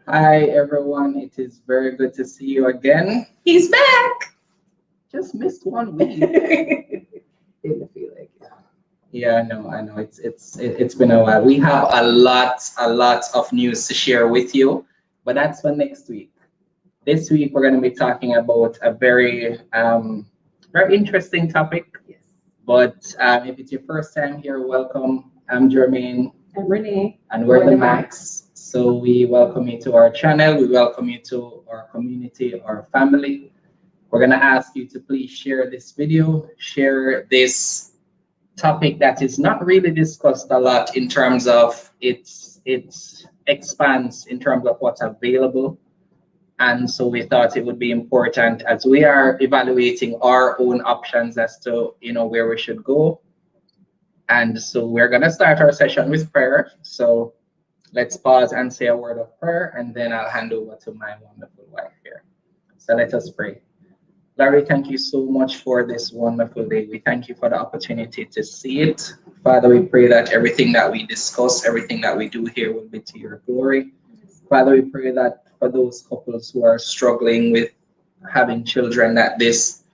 Hi everyone, it is very good to see you again. He's back. Just missed 1 week. Didn't feel like it. Yeah, no, I know it's been a while. We have a lot of news to share with you, but that's for next week. This week we're going to be talking about a very interesting topic. Yes. But if it's your first time here, welcome. I'm Jermaine, I'm Renee. and we're We're the the Macks. So we welcome you to our channel. We welcome you to our community, our family. We're gonna ask you to please share this video, share this topic that is not really discussed a lot in terms of its expanse in terms of what's available. And so we thought it would be important as we are evaluating our own options as to where we should go. And so we're gonna start our session with prayer. So let's pause and say a word of prayer, and then I'll hand over to my wonderful wife here. So let us pray. Larry, thank you so much for this wonderful day. We thank you for the opportunity to see it. Father, we pray that everything that we discuss, everything that we do here will be to your glory. Father, we pray that for those couples who are struggling with having children, that this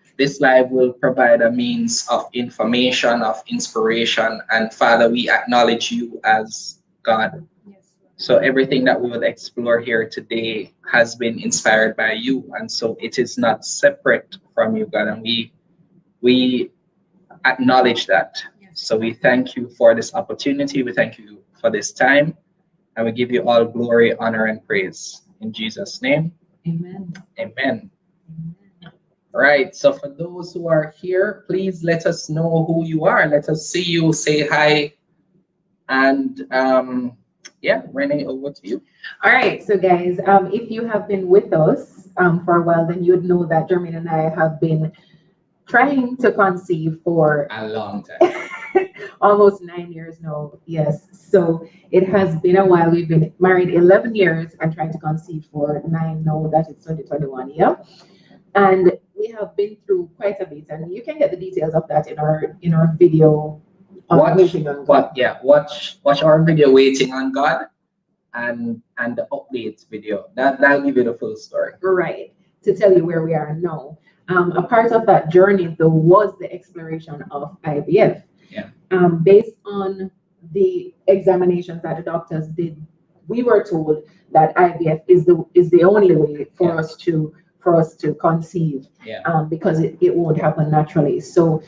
live will provide a means of information, of inspiration. And Father, we acknowledge you as God. Yes. So everything that we will explore here today has been inspired by you, and so it is not separate from you, God, and we acknowledge that. Yes. So we thank you for this opportunity. We thank you for this time, and we give you all glory, honor, and praise in Jesus' name. Amen. Amen. All right. So for those who are here, please let us know who you are. Let us see you. Say hi, and yeah, Renee, over to you. All right, so guys, if you have been with us for a while, then you'd know that Jermaine and I have been trying to conceive for A long time. almost 9 years now. Yes, so it has been a while. We've been married 11 years and trying to conceive for nine now. That is 2021. Yeah, and we have been through quite a bit, and you can get the details of that in our video on Watch, waiting on God. but yeah, watch our video waiting on God, and the updates video. That'll give you the full story. Right, to tell you where we are now. A part of that journey, though, was the exploration of IVF. Yeah. Based on the examinations that the doctors did, we were told that IVF is the only way for Yeah. us to conceive, Yeah. because it won't happen naturally. So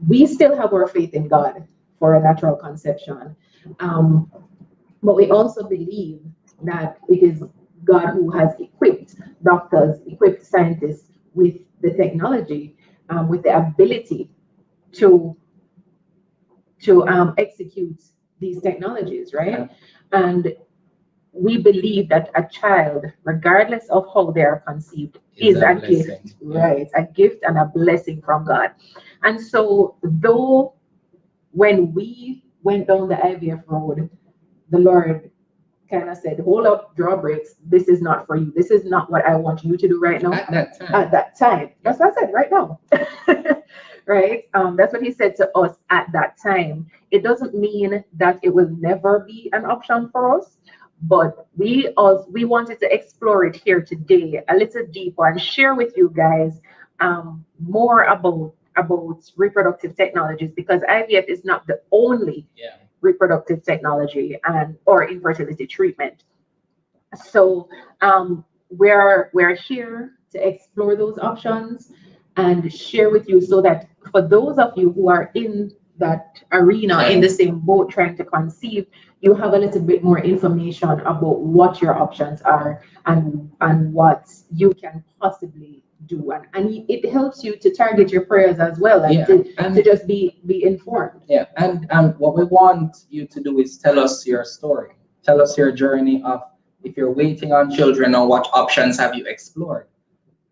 we still have our faith in God for a natural conception. Um, but we also believe that it is God who has equipped doctors, equipped scientists with the technology, with the ability to execute these technologies, right? Yeah. And we believe that a child, regardless of how they are conceived, Is is a a blessing. gift, Yeah. right? A gift and a blessing from God. And so, though when we went down the IVF road, the Lord kind of said, hold up, draw brakes. This is not for you. This is not what I want you to do right now. At that time. At that time. That's what I said right now. Right? That's what he said to us at that time. It doesn't mean that it will never be an option for us, but we wanted to explore it here today a little deeper and share with you guys more about reproductive technologies, because IVF is not the only Yeah. reproductive technology and or infertility treatment. So we're here to explore those options and share with you, so that for those of you who are in that arena, in the same boat trying to conceive, you have a little bit more information about what your options are and what you can possibly do, and it helps you to target your prayers as well, and Yeah. to And just be informed. yeah, and what we want you to do is tell us your story. Tell us your journey of if you're waiting on children, or what options have you explored?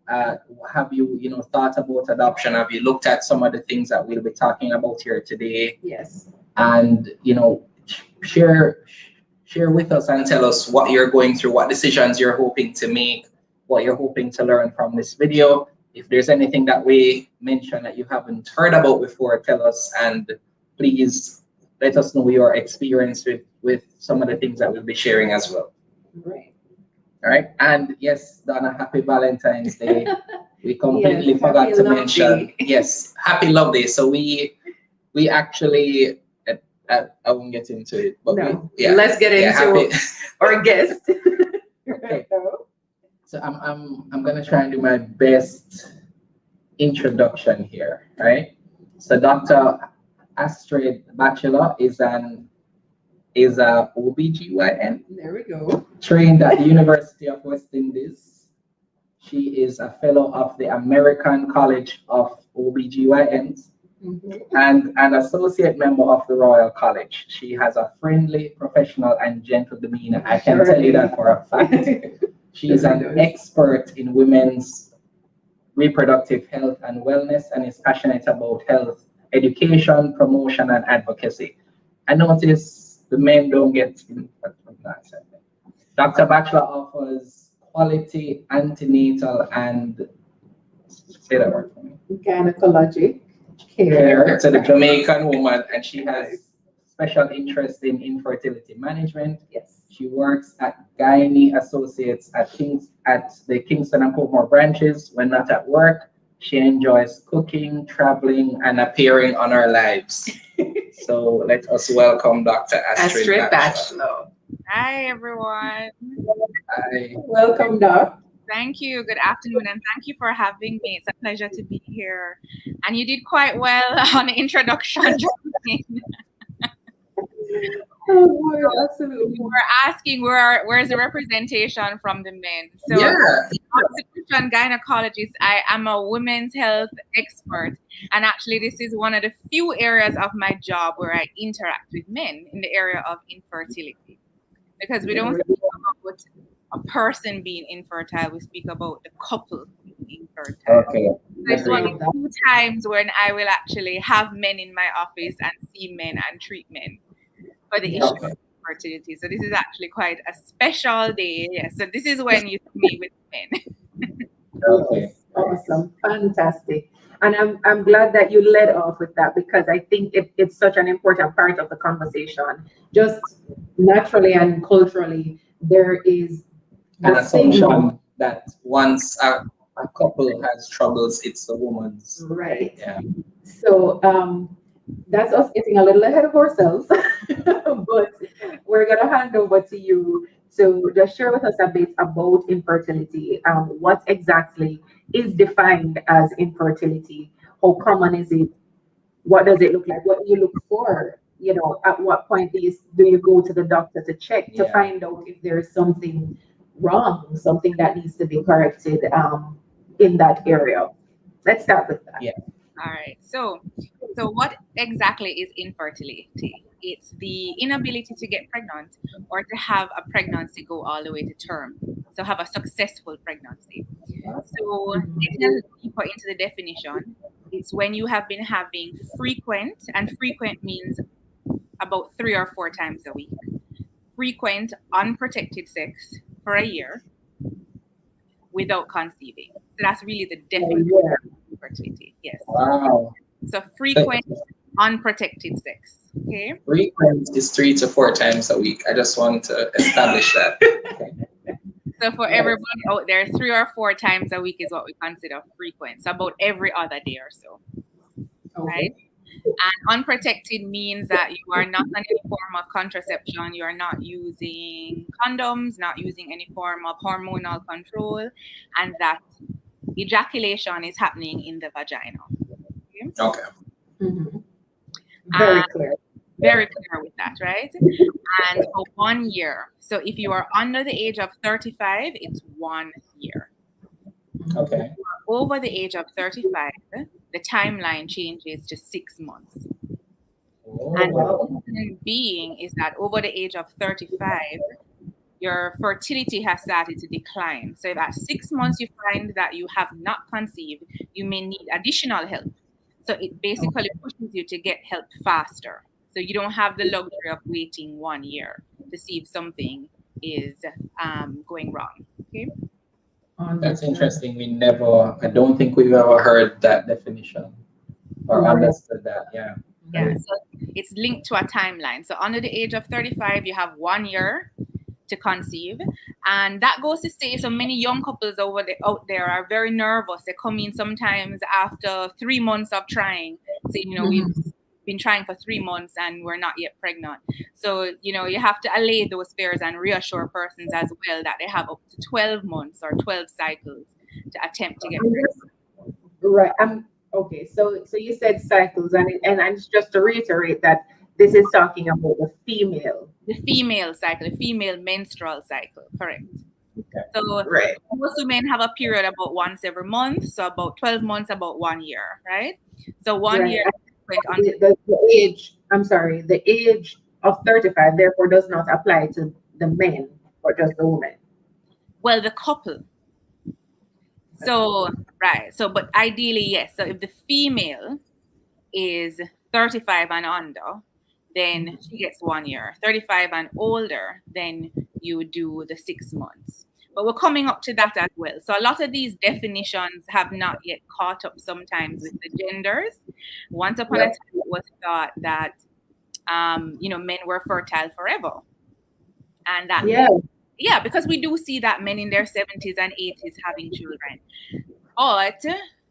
Have you thought about adoption? Have you looked at some of the things that we'll be talking about here today? Yes. And share with us and tell us what you're going through, what decisions you're hoping to make, what you're hoping to learn from this video. If there's anything that we mentioned that you haven't heard about before, tell us, and please let us know your experience with some of the things that we'll be sharing as well. Right. All right. And yes, Donna, happy Valentine's Day. We completely Yes, forgot happy to love mention. day. Yes, happy love day. So we actually I won't get into it, but No. yeah, Let's get yeah, into happy. our guest. Okay. So I'm gonna try and do my best introduction here, right? So Dr. Astrid Batchelor is a OBGYN There we go. trained at the University of West Indies. She is a fellow of the American College of OBGYNs and an associate member of the Royal College. She has a friendly, professional, and gentle demeanor. I can tell you that for a fact. She is an expert in women's reproductive health and wellness and is passionate about health education, promotion, and advocacy. I notice the men don't get in from that segment. Dr. Batchelor offers quality antenatal and say that word for me. Gynecologic Care care. to the Jamaican woman, and she has special interest in infertility management. Yes. She works at Gynae Associates at the Kingston and Portmore branches. When not at work, she enjoys cooking, traveling, and appearing on our lives. So let us welcome Dr. Astrid Batchelor. Batchelor. Hi, everyone. Hi. Welcome, Doc. Thank you. Good afternoon, and thank you for having me. It's a pleasure to be here. And you did quite well on the introduction. Oh, boy, absolutely. We're asking where's the representation from the men. So, Yeah. obstetrician gynecologist, I am a women's health expert, and actually, this is one of the few areas of my job where I interact with men in the area of infertility, because we don't speak about a person being infertile; we speak about the couple being infertile. Okay. So it's one of the few times when I will actually have men in my office and see men and treat men for the issue Okay. of fertility. So this is actually quite a special day. Yeah. So this is when you see me with men. Okay. Awesome. Fantastic. And I'm glad that you led off with that, because I think it's such an important part of the conversation. Just naturally and culturally, there is An the stigma. assumption that once a couple has troubles, it's the woman's. Right. Yeah. So that's us getting a little ahead of ourselves, but we're gonna hand over to you to just share with us a bit about infertility. What exactly is defined as infertility? How common is it? What does it look like? What do you look for? You know, at what point do you go to the doctor to check to Yeah. find out if there's something wrong, something that needs to be corrected in that area? Let's start with that. Yeah. All right. So what exactly is infertility? It's the inability to get pregnant or to have a pregnancy go all the way to term. So have a successful pregnancy. So getting a little deeper into the definition, it's when you have been having frequent, and frequent means about 3 or 4 times a week, frequent unprotected sex for a year without conceiving. So that's really the definition of infertility. Yes. Wow. So frequent unprotected sex. Okay. Frequent is 3 to 4 times a week. I just want to establish that. Okay. So for everybody out there, 3 or 4 times a week is what we consider frequent. So about every other day or so. Right? And unprotected means that you are not on any form of contraception, you are not using condoms, not using any form of hormonal control, and that ejaculation is happening in the vagina. Okay. Mm-hmm. Very clear. Very clear with that, right? And for 1 year. So if you are under the age of 35, it's 1 year. Okay. Over the age of 35, the timeline changes to 6 months. And the reason being is that over the age of 35, your fertility has started to decline. So if at 6 months you find that you have not conceived, you may need additional help. So it basically pushes you to get help faster. So you don't have the luxury of waiting 1 year to see if something is going wrong. Okay. That's interesting. I don't think we've ever heard that definition or understood that. Yeah. Yeah. So it's linked to a timeline. So under the age of 35, you have 1 year. to conceive, and that goes to say so many young couples out there are very nervous. They come in sometimes after 3 months of trying, saying, we've been trying for 3 months and we're not yet pregnant. So you have to allay those fears and reassure persons as well that they have up to 12 months or 12 cycles to attempt to get pregnant. Right. Okay. So you said cycles, and just to reiterate that this is talking about the female. The female cycle, the female menstrual cycle, correct. So Right. most women have a period about once every month, so about 12 months, about 1 year, right? So 1 year went on. The age, I'm sorry, the age of 35 therefore does not apply to the men or just the women. Well, the couple. So, right. So, but ideally, yes. So if the female is 35 and under, then she gets 1 year. 35 and older, then you do the 6 months. But we're coming up to that as well. So a lot of these definitions have not yet caught up sometimes with the genders. Once upon a time, it was thought that, men were fertile forever. And that, yeah, because we do see that men in their 70s and 80s having children. But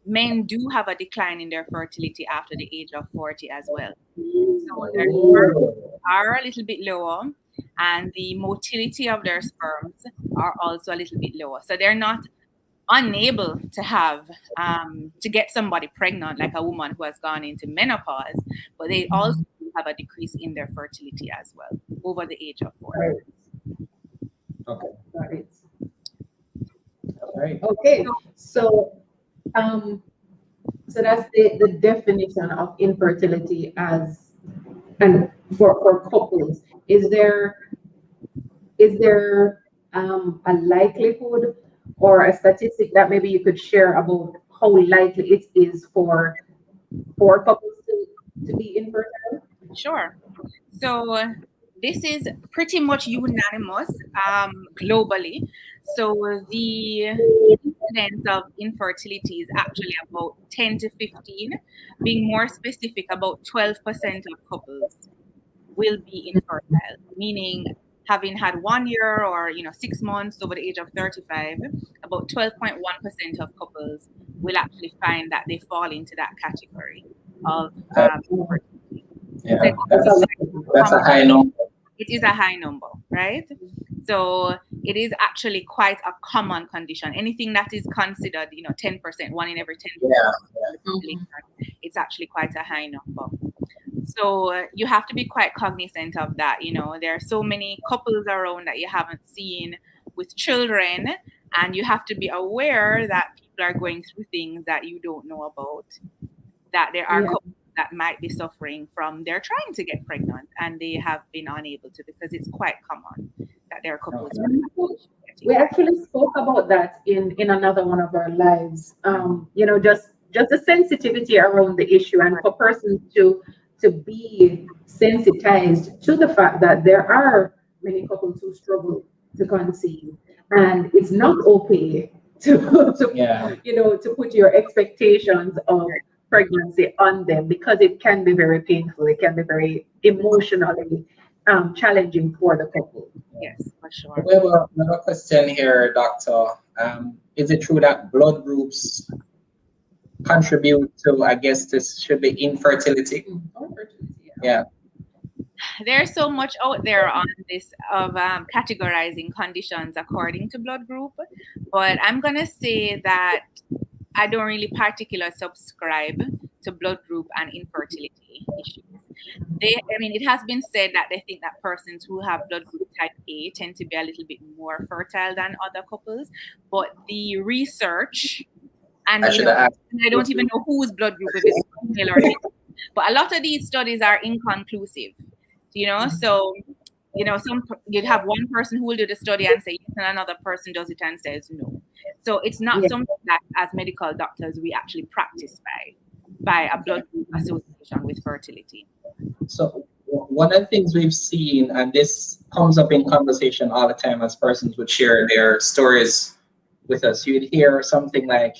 men do have a decline in their fertility after the age of 40 as well. So their sperms are a little bit lower, and the motility of their sperms are also a little bit lower. So they're not unable to have to get somebody pregnant like a woman who has gone into menopause, but they also have a decrease in their fertility as well over the age of 40. Okay. Got it. All right. Okay. So that's the definition of infertility as, and for couples. Is there a likelihood or a statistic that maybe you could share about how likely it is for couples to be infertile? Sure. So this is pretty much unanimous globally. So the incidence of infertility is actually about 10 to 15. Being more specific, about 12% of couples will be infertile, meaning having had 1 year or 6 months over the age of 35, about 12.1% of couples will actually find that they fall into that category of infertility. Yeah, that's a high number. It is a high number, right? So it is actually quite a common condition. Anything that is considered, 10%, 1 in every 10 population, it's actually quite a high number. So you have to be quite cognizant of that. There are so many couples around that you haven't seen with children, and you have to be aware that people are going through things that you don't know about, that there are couples that might be suffering from they're trying to get pregnant and they have been unable to, because it's quite common that there are couples. We actually spoke about that in another one of our lives. Just the sensitivity around the issue, and for persons to be sensitized to the fact that there are many couples who struggle to conceive, and it's not okay to put your expectations of pregnancy on them, because it can be very painful. It can be very emotionally challenging for the couple. Yes, for sure. We have another question here, Doctor. Is it true that blood groups contribute to, I guess this should be infertility? Yeah. There's so much out there on this of categorizing conditions according to blood group, but I'm gonna say that I don't really particularly subscribe to blood group and infertility issues. It has been said that they think that persons who have blood group type A tend to be a little bit more fertile than other couples, but the research, and I don't even know whose blood group it is, male or female, but a lot of these studies are inconclusive. So you'd have one person who will do the study and say yes, and another person does it and says no. So it's not something that as medical doctors we actually practice by a blood group association with fertility. So one of the things we've seen, and this comes up in conversation all the time as persons would share their stories with us, you'd hear something like,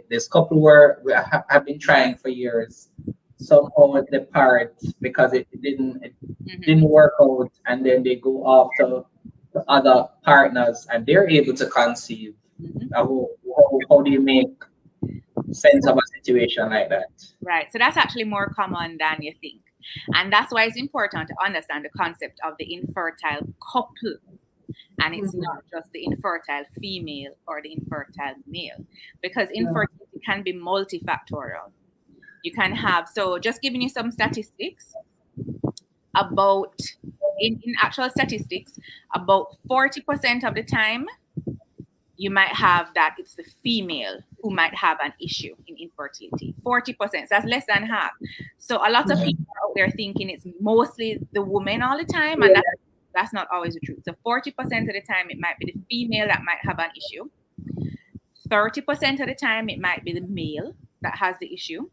this couple have been trying for years. Somehow they part because it didn't work out, and then they go off to to other partners and they're able to conceive. Mhm. How do you make sense of a situation like that? Right. So that's actually more common than you think. And that's why it's important to understand the concept of the infertile couple. And it's not just the infertile female or the infertile male, because infertility can be multifactorial. You can have, so just giving you some statistics about, in actual statistics, about 40% of the time, you might have that it's the female who might have an issue in infertility. 40%, that's less than half. So a lot of people are out there thinking it's mostly the woman all the time, and that's not always the truth. So 40% of the time, it might be the female that might have an issue. 30% of the time, it might be the male that has the issue.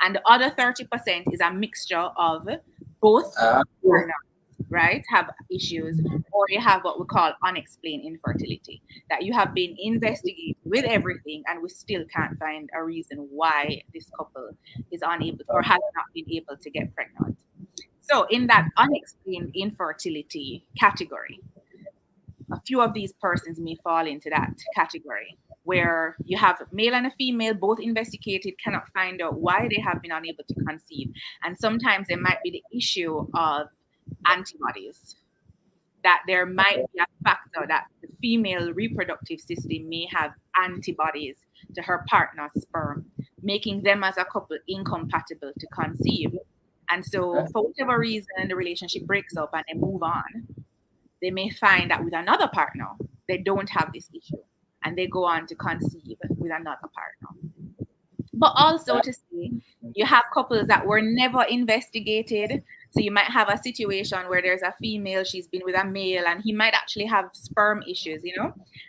And the other 30% is a mixture of both partners, right, have issues, or you have what we call unexplained infertility, that you have been investigated with everything and we still can't find a reason why this couple is unable or has not been able to get pregnant. So in that unexplained infertility category, a few of these persons may fall into that category, where you have male and a female both investigated, cannot find out why they have been unable to conceive. And sometimes there might be the issue of antibodies, that there might be a factor that the female reproductive system may have antibodies to her partner's sperm, making them as a couple incompatible to conceive. And so for whatever reason, the relationship breaks up and they move on. They may find that with another partner, they don't have this issue and they go on to conceive with another partner. But also to say, you have couples that were never investigated. So you might have a situation where there's a female, she's been with a male, and he might actually have sperm issues,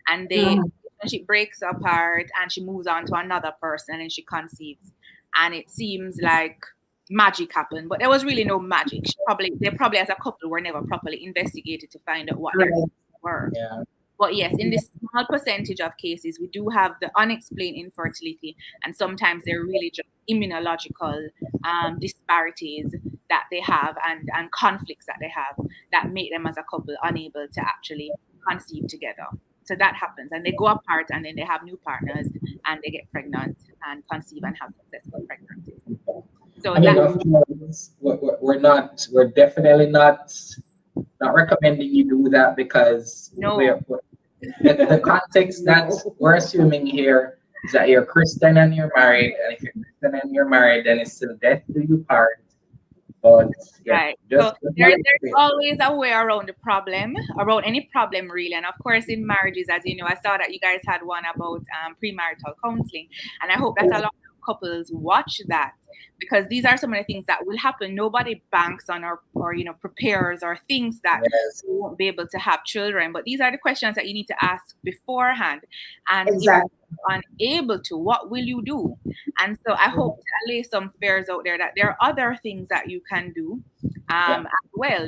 and the relationship breaks apart and she moves on to another person and she conceives. And it seems like magic happened, but there was really no magic. They probably as a couple were never properly investigated to find out what their issues were. Yeah. But yes, in this small percentage of cases, we do have the unexplained infertility, and sometimes they're really just immunological disparities that they have and conflicts that they have that make them as a couple unable to actually conceive together. So that happens, and they go apart, and then they have new partners, and they get pregnant and conceive and have successful pregnancies. So I mean, of course, we're definitely not recommending you do that, because the context that we're assuming here is that you're Christian and you're married, and if you're Christian and you're married, then it's still death do you part. But right. So there's always a way around the problem, around any problem really. And of course, in marriages, as you know, I saw that you guys had one about premarital counseling, and I hope that a lot of couples watch that, because these are some of the things that will happen. Nobody banks on or prepares or thinks that you won't be able to have children, but these are the questions that you need to ask beforehand. And if you're unable to, what will you do? And so I hope to lay some fears out there that there are other things that you can do as well,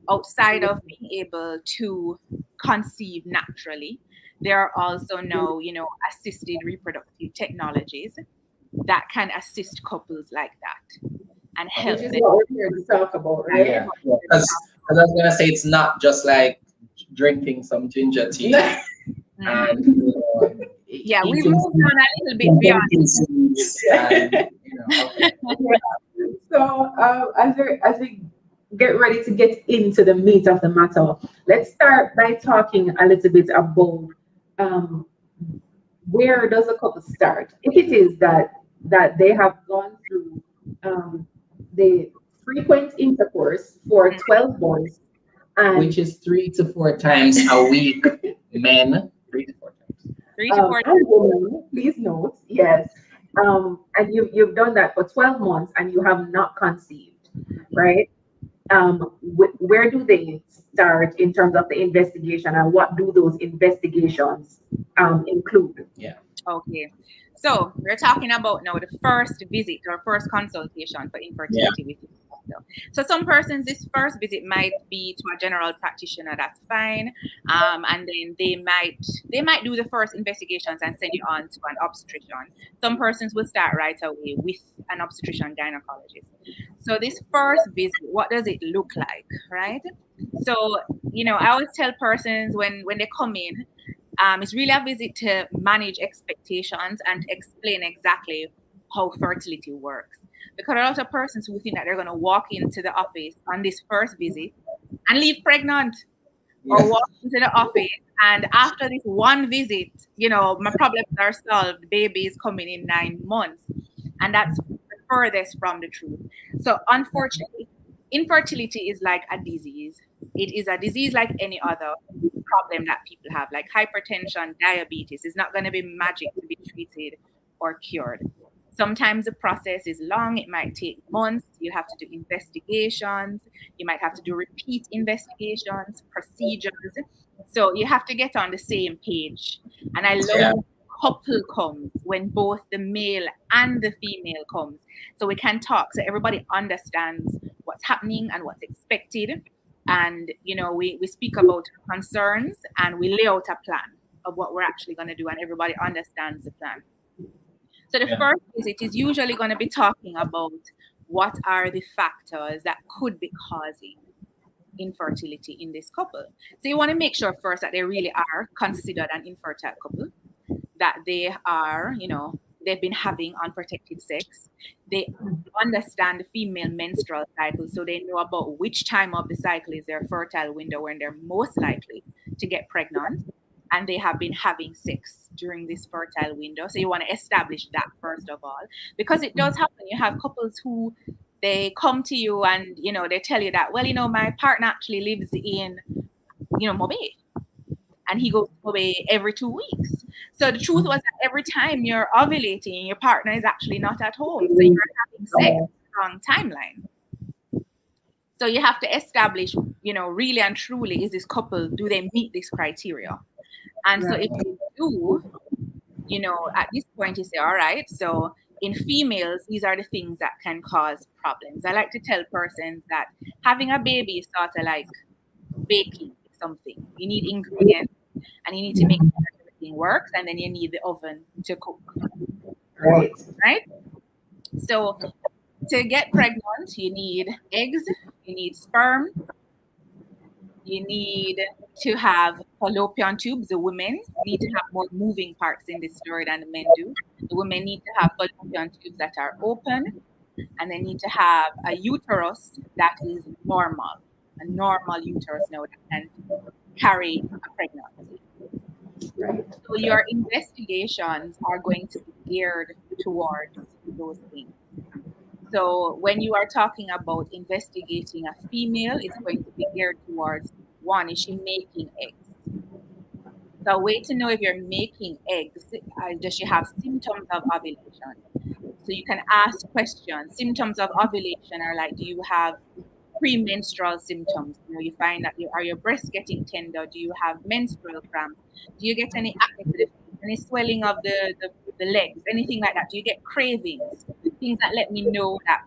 outside of being able to conceive naturally. There are also now, assisted reproductive technologies that can assist couples like that and help them. Which is what we're here to talk about, right? Yeah. Because I was gonna say, it's not just like drinking some ginger tea and we moved on a little bit beyond. So as we get ready to get into the meat of the matter, let's start by talking a little bit about where does a couple start? If it is that they have gone through the frequent intercourse for 12 months, which is 3 to 4 times a week, men. 3 to 4 times. 3 to 4 times. And women, please note, yes. And you've done that for 12 months and you have not conceived, right? Where do they start in terms of the investigation, and what do those investigations include? Yeah. Okay. So we're talking about now the first visit or first consultation for infertility with So some persons, this first visit might be to a general practitioner. That's fine, and then they might do the first investigations and send you on to an obstetrician. Some persons will start right away with an obstetrician gynecologist. So this first visit, what does it look like, right? So I always tell persons when they come in, it's really a visit to manage expectations and explain exactly how fertility works. Because a lot of persons who think that they're going to walk into the office on this first visit and leave pregnant, or Yeah. walk into the office and after this one visit, my problems are solved. The baby is coming in 9 months. And that's the furthest from the truth. So unfortunately, infertility is like a disease. It is a disease like any other problem that people have, like hypertension, diabetes. It's not going to be magic to be treated or cured. Sometimes the process is long. It might take months. You have to do investigations. You might have to do repeat investigations, procedures. So you have to get on the same page. And I love Yeah. when the couple comes, when both the male and the female comes. So we can talk so everybody understands what's happening and what's expected. And we speak about concerns and we lay out a plan of what we're actually going to do, and everybody understands the plan. So the Yeah. first visit is usually going to be talking about what are the factors that could be causing infertility in this couple. So you want to make sure first that they really are considered an infertile couple, that they are, they've been having unprotected sex. They understand the female menstrual cycle, so they know about which time of the cycle is their fertile window when they're most likely to get pregnant. And they have been having sex during this fertile window. So you want to establish that first of all, because it does happen. You have couples who they come to you and they tell you that, well, my partner actually lives in Mobe, and he goes away every 2 weeks. So the truth was that every time you're ovulating, your partner is actually not at home. So you're having sex wrong timeline. So you have to establish, really and truly, is this couple, do they meet this criteria? And so if you do, at this point you say, all right, so in females, these are the things that can cause problems. I like to tell persons that having a baby is sort of like baking something. You need ingredients and you need to make sure that everything works, and then you need the oven to cook. Right. Right? So to get pregnant, you need eggs, you need sperm, you need to have fallopian tubes. The women need to have more moving parts in this story than the men do. The women need to have fallopian tubes that are open, and they need to have a uterus that is normal, a normal uterus now that can carry a pregnancy. Right. So your investigations are going to be geared towards those things. So when you are talking about investigating a female, it's going to be geared towards, one, is she making eggs? So a way to know if you're making eggs, does she have symptoms of ovulation? So you can ask questions. Symptoms of ovulation are like, do you have premenstrual symptoms? You find that are your breasts getting tender? Do you have menstrual cramps? Do you get any acne to the feet? Any swelling of the legs? Anything like that? Do you get cravings? Things that let me know that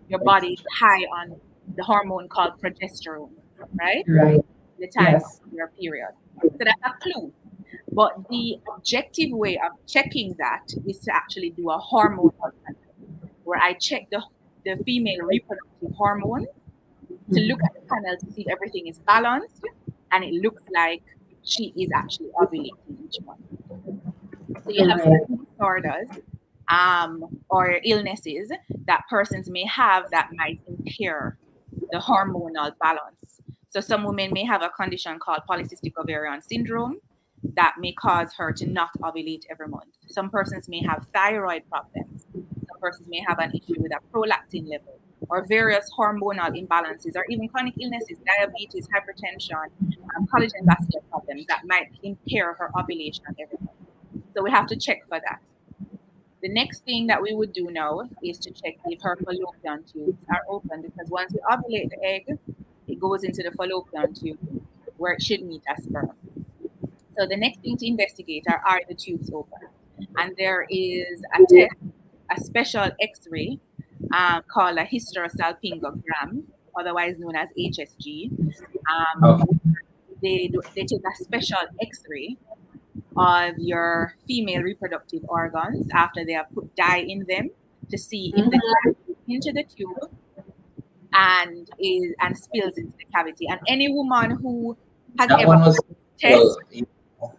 your body is high on the hormone called progesterone, right? Right. The time Yes. of your period. So that's a clue. But the objective way of checking that is to actually do a hormonal panel, where I check the female reproductive hormones to look at the panel to see if everything is balanced, and it looks like she is actually ovulating each month. So you have Right. certain disorders or illnesses that persons may have that might impair the hormonal balance. So some women may have a condition called polycystic ovarian syndrome that may cause her to not ovulate every month. Some persons may have thyroid problems. Some persons may have an issue with a prolactin level or various hormonal imbalances or even chronic illnesses, diabetes, hypertension, collagen vascular problems that might impair her ovulation every month. So we have to check for that. The next thing that we would do now is to check if her fallopian tubes are open, because once we ovulate the egg, it goes into the fallopian tube where it should meet a sperm. So the next thing to investigate are the tubes open? And there is a test, a special X-ray called a hysterosalpingogram, otherwise known as HSG. Okay. They take a special X-ray of your female reproductive organs after they have put dye in them to see if the dye goes into the tube and spills into the cavity. And any woman who has That ever one was test, well,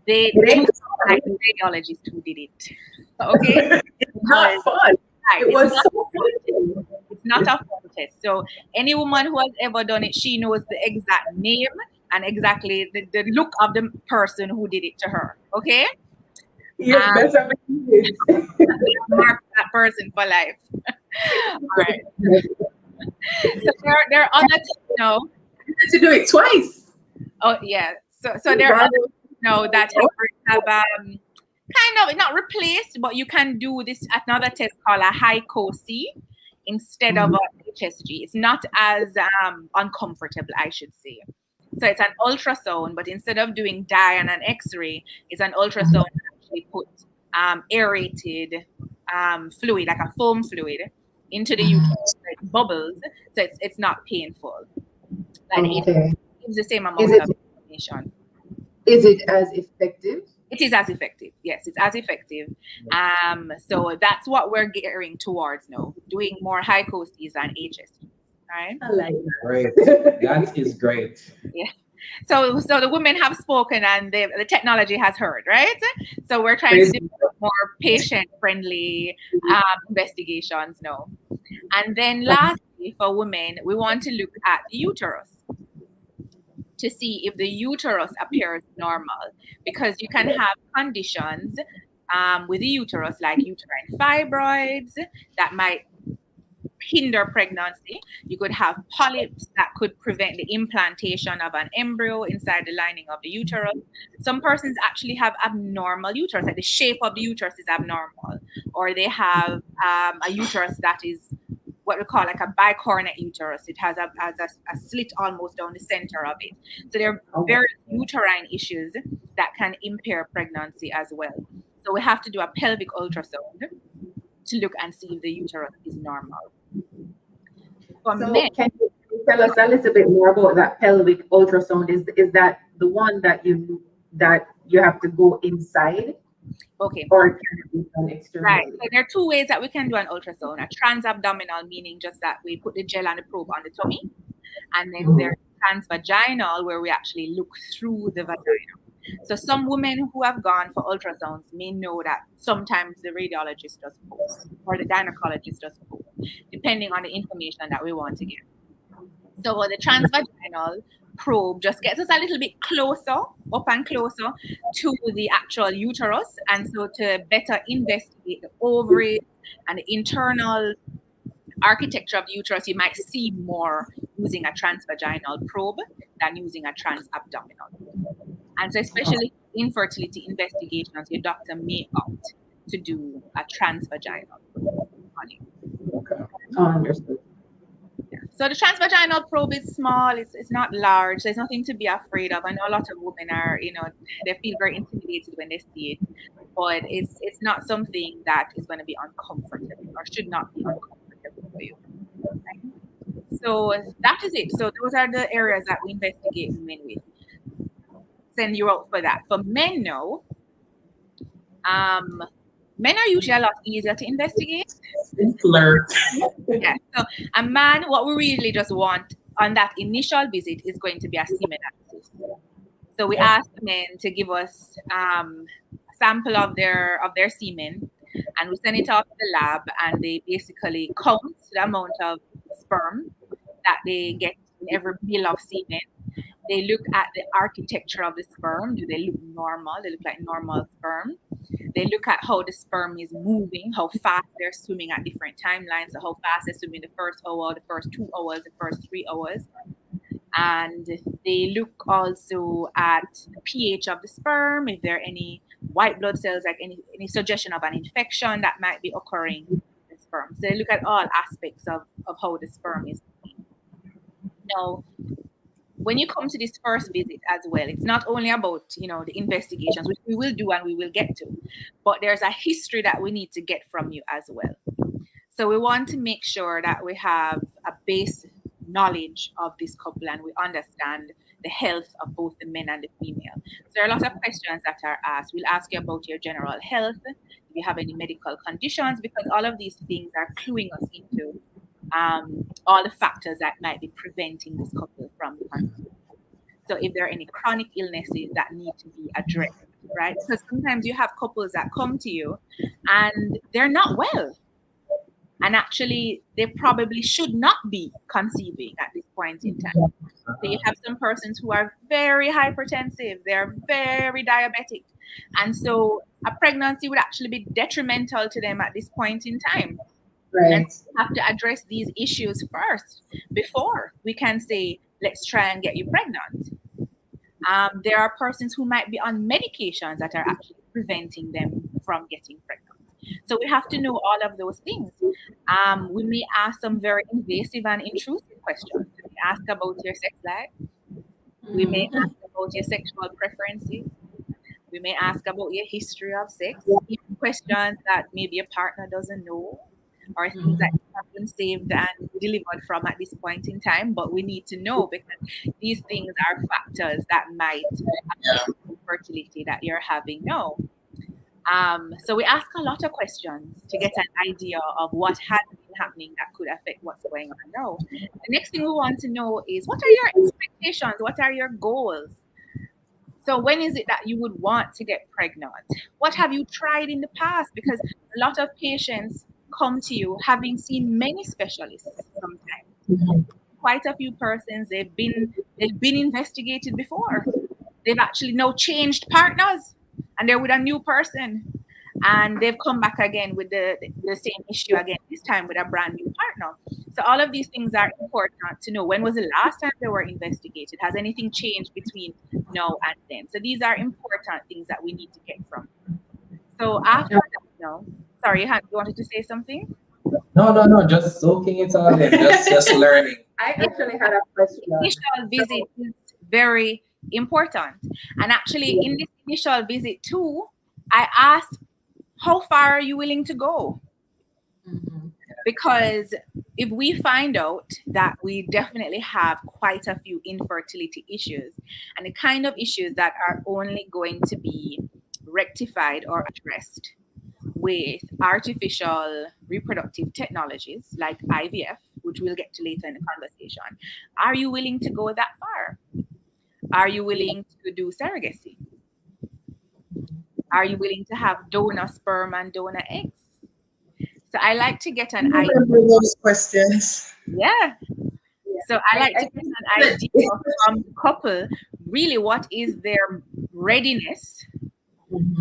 they like the radiologist who did it. Okay, Not fun. right, It was so fun. it's not a fun test. So any woman who has ever done it, she knows the exact name and exactly the look of the person who did it to her. Okay, You better believe it. mark that person for life. All right. So there are other tests now. To do it twice. Oh yeah. So there are others now that have kind of not replaced, but you can do this another test called a high COSI instead of a HSG. It's not as uncomfortable, I should say. So it's an ultrasound, but instead of doing dye and an X-ray, it's an ultrasound that actually put aerated fluid, like a foam fluid, into the uterus. So it bubbles, so it's not painful. And it gives the same amount of information. Is it as effective? It is as effective. Yes, it's as effective. So that's what we're gearing towards now, doing more high COSIs and HSGs. Right? I like that. great. That is great. Yeah. So the women have spoken and the technology has heard, right? So we're trying to do more patient-friendly investigations now. And then lastly, for women, we want to look at the uterus to see if the uterus appears normal, because you can have conditions with the uterus like uterine fibroids that might hinder pregnancy. You could have polyps that could prevent the implantation of an embryo inside the lining of the uterus. Some persons actually have abnormal uterus, like the shape of the uterus is abnormal, or they have a uterus that is what we call like a bicornate uterus. It has a slit almost down the center of it. So there are various uterine issues that can impair pregnancy as well. So we have to do a pelvic ultrasound to look and see if the uterus is normal. For men, can you tell us a little bit more about that pelvic ultrasound? Is that the one that you have to go inside? Okay. Or can it be done externally? Right. So there are two ways that we can do an ultrasound. A transabdominal, meaning just that we put the gel and the probe on the tummy. And then there's transvaginal, where we actually look through the vagina. So some women who have gone for ultrasounds may know that sometimes the radiologist does both, or the gynecologist does both, depending on the information that we want to get. So the transvaginal probe just gets us a little bit closer, up and closer to the actual uterus, and so to better investigate the ovaries and the internal architecture of the uterus, you might see more using a transvaginal probe than using a transabdominal. And so especially infertility investigations, your doctor may opt to do a transvaginal probe on you. Okay. Understood. So the transvaginal probe is small, it's not large, there's nothing to be afraid of. I know a lot of women are, they feel very intimidated when they see it, but it's not something that is going to be uncomfortable or should not be uncomfortable for you. Okay? So that is it. So those are the areas that we investigate women with. Send you out for that. For men now, men are usually a lot easier to investigate. Simpler. Yeah. So a man, what we really just want on that initial visit is going to be a semen analysis. So we ask men to give us a sample of their semen, and we send it off to the lab, and they basically count the amount of sperm that they get in every bill of semen. They look at the architecture of the sperm. Do they look normal? They look like normal sperm. They look at how the sperm is moving, how fast they're swimming at different timelines. So how fast they're swimming the first hour, the first 2 hours, the first 3 hours. And they look also at the pH of the sperm, if there are any white blood cells, like any suggestion of an infection that might be occurring in the sperm. So they look at all aspects of how the sperm is moving. Now, when you come to this first visit as well, it's not only about, the investigations, which we will do and we will get to, but there's a history that we need to get from you as well. So we want to make sure that we have a base knowledge of this couple and we understand the health of both the men and the female. So there are a lot of questions that are asked. We'll ask you about your general health, if you have any medical conditions, because all of these things are cluing us into all the factors that might be preventing this couple from conceiving. So if there are any chronic illnesses that need to be addressed, right? Because sometimes you have couples that come to you and they're not well. And actually, they probably should not be conceiving at this point in time. So you have some persons who are very hypertensive, they're very diabetic. And so a pregnancy would actually be detrimental to them at this point in time. And Right. we have to address these issues first before we can say, let's try and get you pregnant. There are persons who might be on medications that are actually preventing them from getting pregnant. So we have to know all of those things. We may ask some very invasive and intrusive questions. We may ask about your sex life. We may ask about your sexual preferences. We may ask about your history of sex, even questions that maybe a partner doesn't know, or things that have been saved and delivered from at this point in time, but we need to know because these things are factors that might affect the fertility that you're having now. So we ask a lot of questions to get an idea of what has been happening that could affect what's going on now. The next thing we want to know is what are your expectations? What are your goals? So when is it that you would want to get pregnant? What have you tried in the past? Because a lot of patients come to you having seen many specialists sometimes. Quite a few persons they've been investigated before. They've actually now changed partners and they're with a new person. And they've come back again with the same issue again, this time with a brand new partner. So all of these things are important to know. When was the last time they were investigated? Has anything changed between now and then? So these are important things that we need to get from. So after that, no. Sorry, you wanted to say something? No, just soaking it all in, just learning. I actually had a question. Initial visit is very important. And actually, in this initial visit too, I asked, how far are you willing to go? Because if we find out that we definitely have quite a few infertility issues and the kind of issues that are only going to be rectified or addressed with artificial reproductive technologies like IVF, which we'll get to later in the conversation, are you willing to go that far? Are you willing to do surrogacy? Are you willing to have donor sperm and donor eggs? So I like to get an idea. Those questions. Yeah. So I like to get an idea from the couple, really what is their readiness and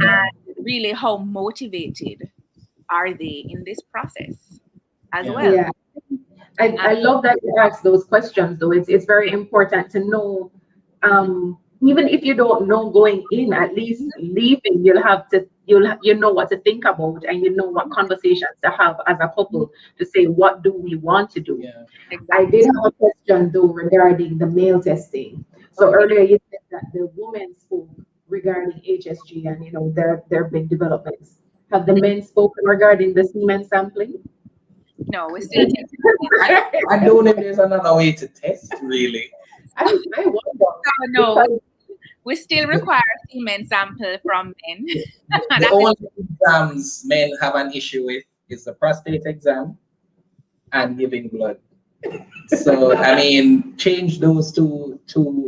really how motivated are they in this process as well. Yeah. I love that you ask those questions though. It's very important to know, even if you don't know going in, at least leaving, you know what to think about and you know what conversations to have as a couple to say what do we want to do. Yeah. I did have a question though regarding the male testing. So earlier you said that the woman spoke regarding HSG and there have been developments. Have the men spoken regarding the semen sampling? No, we're still taking I don't know if there's another way to test, really. I wonder. no, because- we still require a semen sample from men. The only exams men have an issue with is the prostate exam and giving blood. So I mean, change those two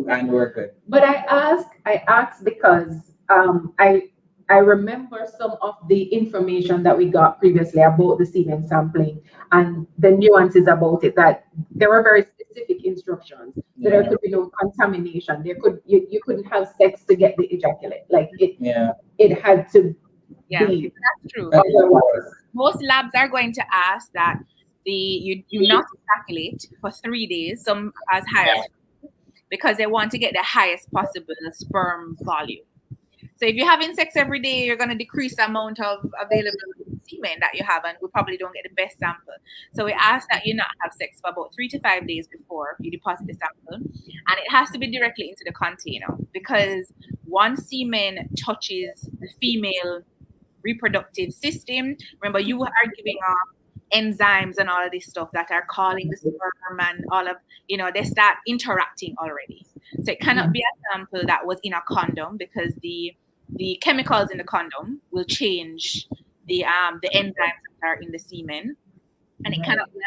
and we're good. But I asked because I remember some of the information that we got previously about the semen sampling and the nuances about it, that there were very specific instructions. So there could be no contamination. You couldn't have sex to get the ejaculate. Like it had to be. That's true. Otherwise. Most labs are going to ask that you not ejaculate for 3 days, some as high as, because they want to get the highest possible sperm volume. So if you're having sex every day, you're going to decrease the amount of available semen that you have, and we probably don't get the best sample. So we ask that you not have sex for about 3 to 5 days before you deposit the sample, and it has to be directly into the container, because once semen touches the female reproductive system, remember you are giving off enzymes and all of this stuff that are calling the sperm and all of, they start interacting already. So it cannot be a sample that was in a condom, because the chemicals in the condom will change the enzymes that are in the semen, and it cannot be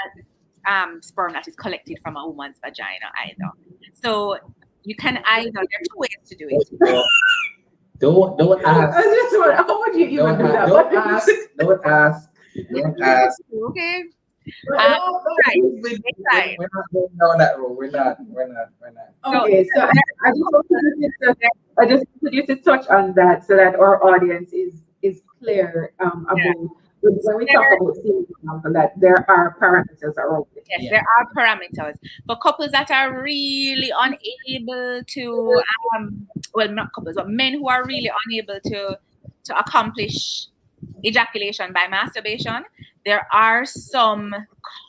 a sperm that is collected from a woman's vagina either. So you can either, there are two ways to do it. Don't ask. I just want, how would you even do that? Don't ask. Don't ask. Don't ask. Okay. Right. Right. We're not going down that road. We're not. Okay, so I just wanted you to touch on that so that our audience is clear about when we talk about semen sample, that there are parameters around it. Yes, there are parameters for couples that are really unable to, well, not couples, but men who are really unable to accomplish ejaculation by masturbation. There are some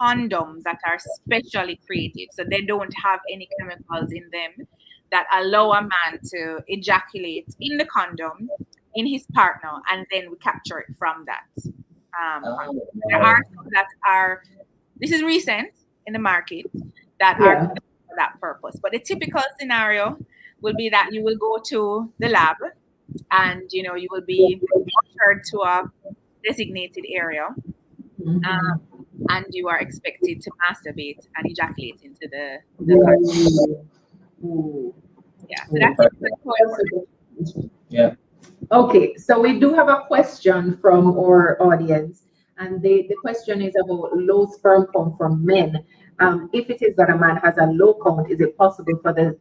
condoms that are specially created, so they don't have any chemicals in them that allow a man to ejaculate in the condom in his partner, and then we capture it from that. There are some that are, this is recent in the market, that are for that purpose. But the typical scenario will be that you will go to the lab, and you will be ushered to a designated area, and you are expected to masturbate and ejaculate into the yeah. So that's it. Yeah. Okay, so we do have a question from our audience, and the question is about low sperm count from men. If it is that a man has a low count, is it possible for the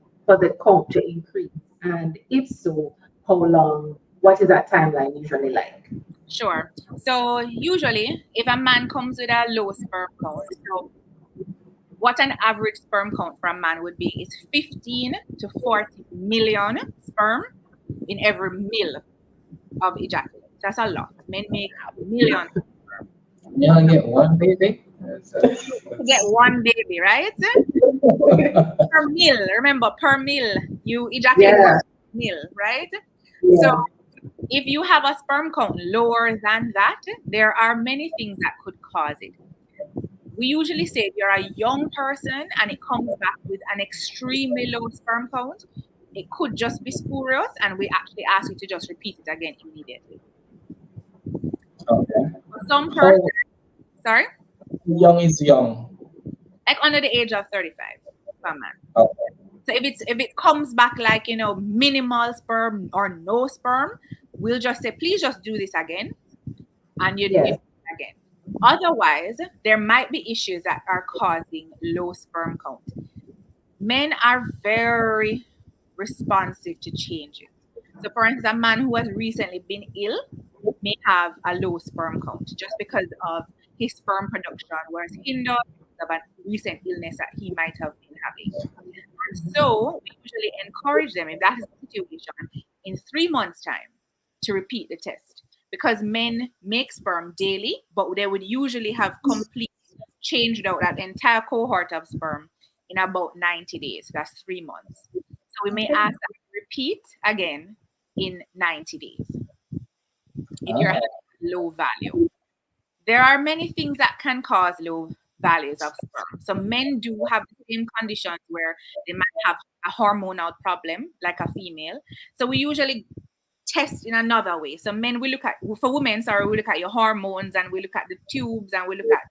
count to increase? And if so, how long? What is that timeline usually like? Sure. So usually, if a man comes with a low sperm count, so what an average sperm count for a man would be is 15 to 40 million sperm in every mil of ejaculate. That's a lot. Men make millions of sperm. You only get one baby? To get one baby, right? Per mil. Remember, per mil. You ejaculate per mil, right? Yeah. So if you have a sperm count lower than that, there are many things that could cause it. We usually say if you're a young person and it comes back with an extremely low sperm count, it could just be spurious, and we actually ask you to just repeat it again immediately. Okay. For some person, sorry? Young is young. Like under the age of 35 for a man. Okay. So if it comes back like, minimal sperm or no sperm, we'll just say, please just do this again. And you do it again. Otherwise, there might be issues that are causing low sperm count. Men are very responsive to changes. So for instance, a man who has recently been ill may have a low sperm count just because of his sperm production was hindered of a recent illness that he might have been having. And so we usually encourage them, if that is the situation, in 3 months' time to repeat the test, because men make sperm daily, but they would usually have completely changed out that entire cohort of sperm in about 90 days. That's 3 months. So we may ask them to repeat again in 90 days if you're having low value. There are many things that can cause low values of sperm. So men do have the same conditions where they might have a hormonal problem like a female. So we usually test in another way. So men, we look at, for women, we look at your hormones, and we look at the tubes, and we look at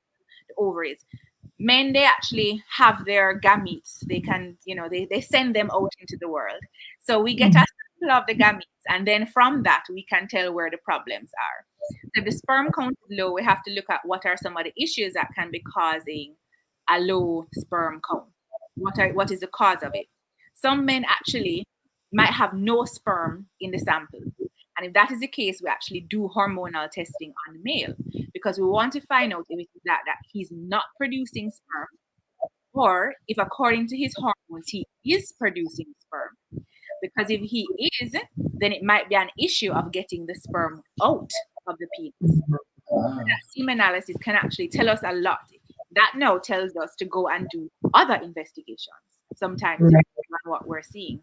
the ovaries. Men, they actually have their gametes. They can, they send them out into the world. So we get a sample of the gametes, and then from that, we can tell where the problems are. So if the sperm count is low, we have to look at what are some of the issues that can be causing a low sperm count. What is the cause of it? Some men actually might have no sperm in the sample. And if that is the case, we actually do hormonal testing on the male, because we want to find out if it is that he's not producing sperm, or if according to his hormones, he is producing sperm. Because if he is, then it might be an issue of getting the sperm out of the penis. That semen analysis can actually tell us a lot. That now tells us to go and do other investigations, sometimes on what we're seeing.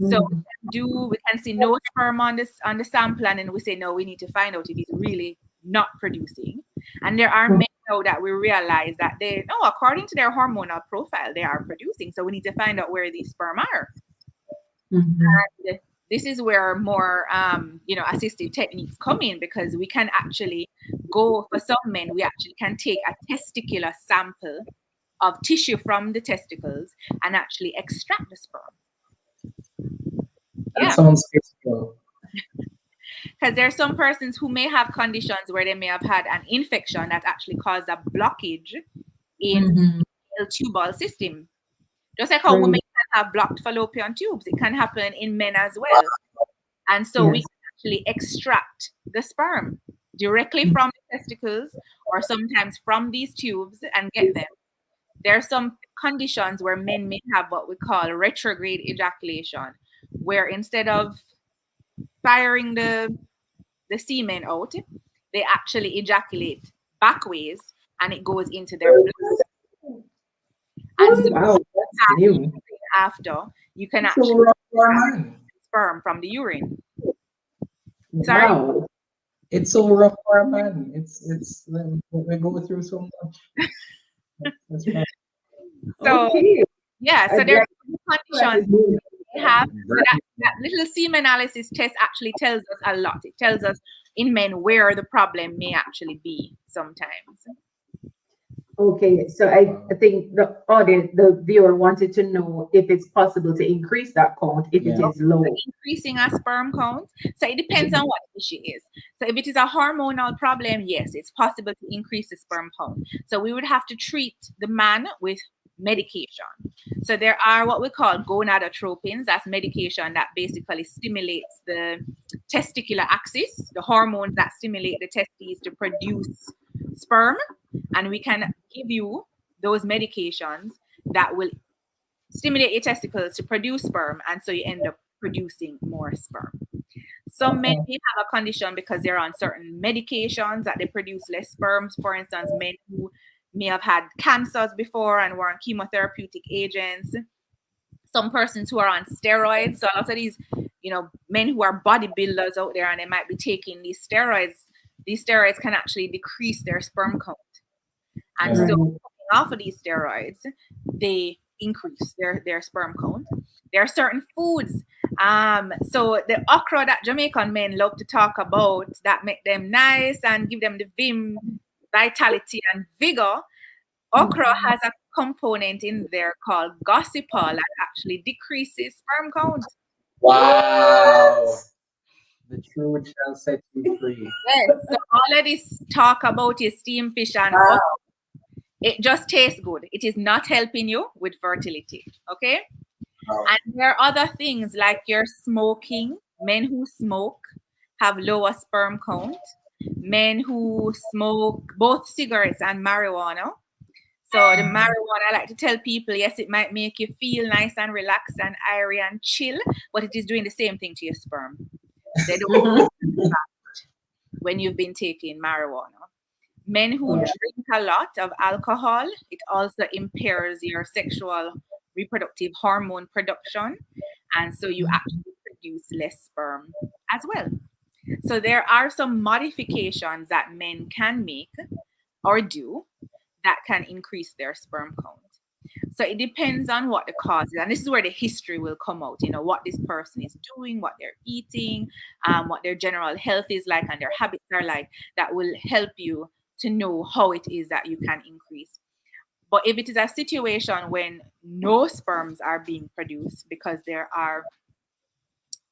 So we can see no sperm on the sample, and then we say, no, we need to find out if he's really not producing. And there are men now that we realize that according to their hormonal profile, they are producing. So we need to find out where these sperm are. And this is where more, assistive techniques come in, because we can actually go, for some men, we actually can take a testicular sample of tissue from the testicles and actually extract the sperm. That sounds peaceful. Because there are some persons who may have conditions where they may have had an infection that actually caused a blockage in the tubal system. Just like how women can have blocked fallopian tubes, it can happen in men as well. And so we can actually extract the sperm directly from the testicles or sometimes from these tubes and get them. There are some conditions where men may have what we call retrograde ejaculation, where instead of firing the semen out, they actually ejaculate backways and it goes into their blood. And so after, you can actually extract sperm from the urine. Sorry? Wow. It's so rough for a man. It's we go through so much. So so there are conditions they have. So that little semen analysis test actually tells us a lot. It tells us in men where the problem may actually be sometimes. Okay, so I think the audience, the viewer wanted to know if it's possible to increase that count if it is low. Increasing a sperm count. So it depends on what the issue is. So if it is a hormonal problem, yes, it's possible to increase the sperm count. So we would have to treat the man with medication. So there are what we call gonadotropins. That's medication that basically stimulates the testicular axis, the hormones that stimulate the testes to produce sperm. And we can give you those medications that will stimulate your testicles to produce sperm, and so you end up producing more sperm. Some men may have a condition because they're on certain medications that they produce less sperm. For instance, men who may have had cancers before and were on chemotherapeutic agents. Some persons who are on steroids. So a lot of these, men who are bodybuilders out there and they might be taking these steroids. These steroids can actually decrease their sperm count. And so coming off of these steroids, they increase their sperm count. There are certain foods. So the okra that Jamaican men love to talk about that make them nice and give them the vim, vitality, and vigor. Okra has a component in there called gossypol that actually decreases sperm count. Wow. The truth shall set you free. Yes. So all of this talk about is steamed fish and okra, it just tastes good. It is not helping you with fertility. Okay? And there are other things like your smoking. Men who smoke have lower sperm count. Men who smoke both cigarettes and marijuana. So the marijuana, I like to tell people, yes, it might make you feel nice and relaxed and airy and chill, but it is doing the same thing to your sperm. They don't when you've been taking marijuana. Men who drink a lot of alcohol, it also impairs your sexual reproductive hormone production, and so you actually produce less sperm as well. So there are some modifications that men can make or do that can increase their sperm count. So it depends on what the cause is, and this is where the history will come out. What this person is doing, what they're eating, what their general health is like, and their habits are like. That will help you to know how it is that you can increase. But if it is a situation when no sperms are being produced because there are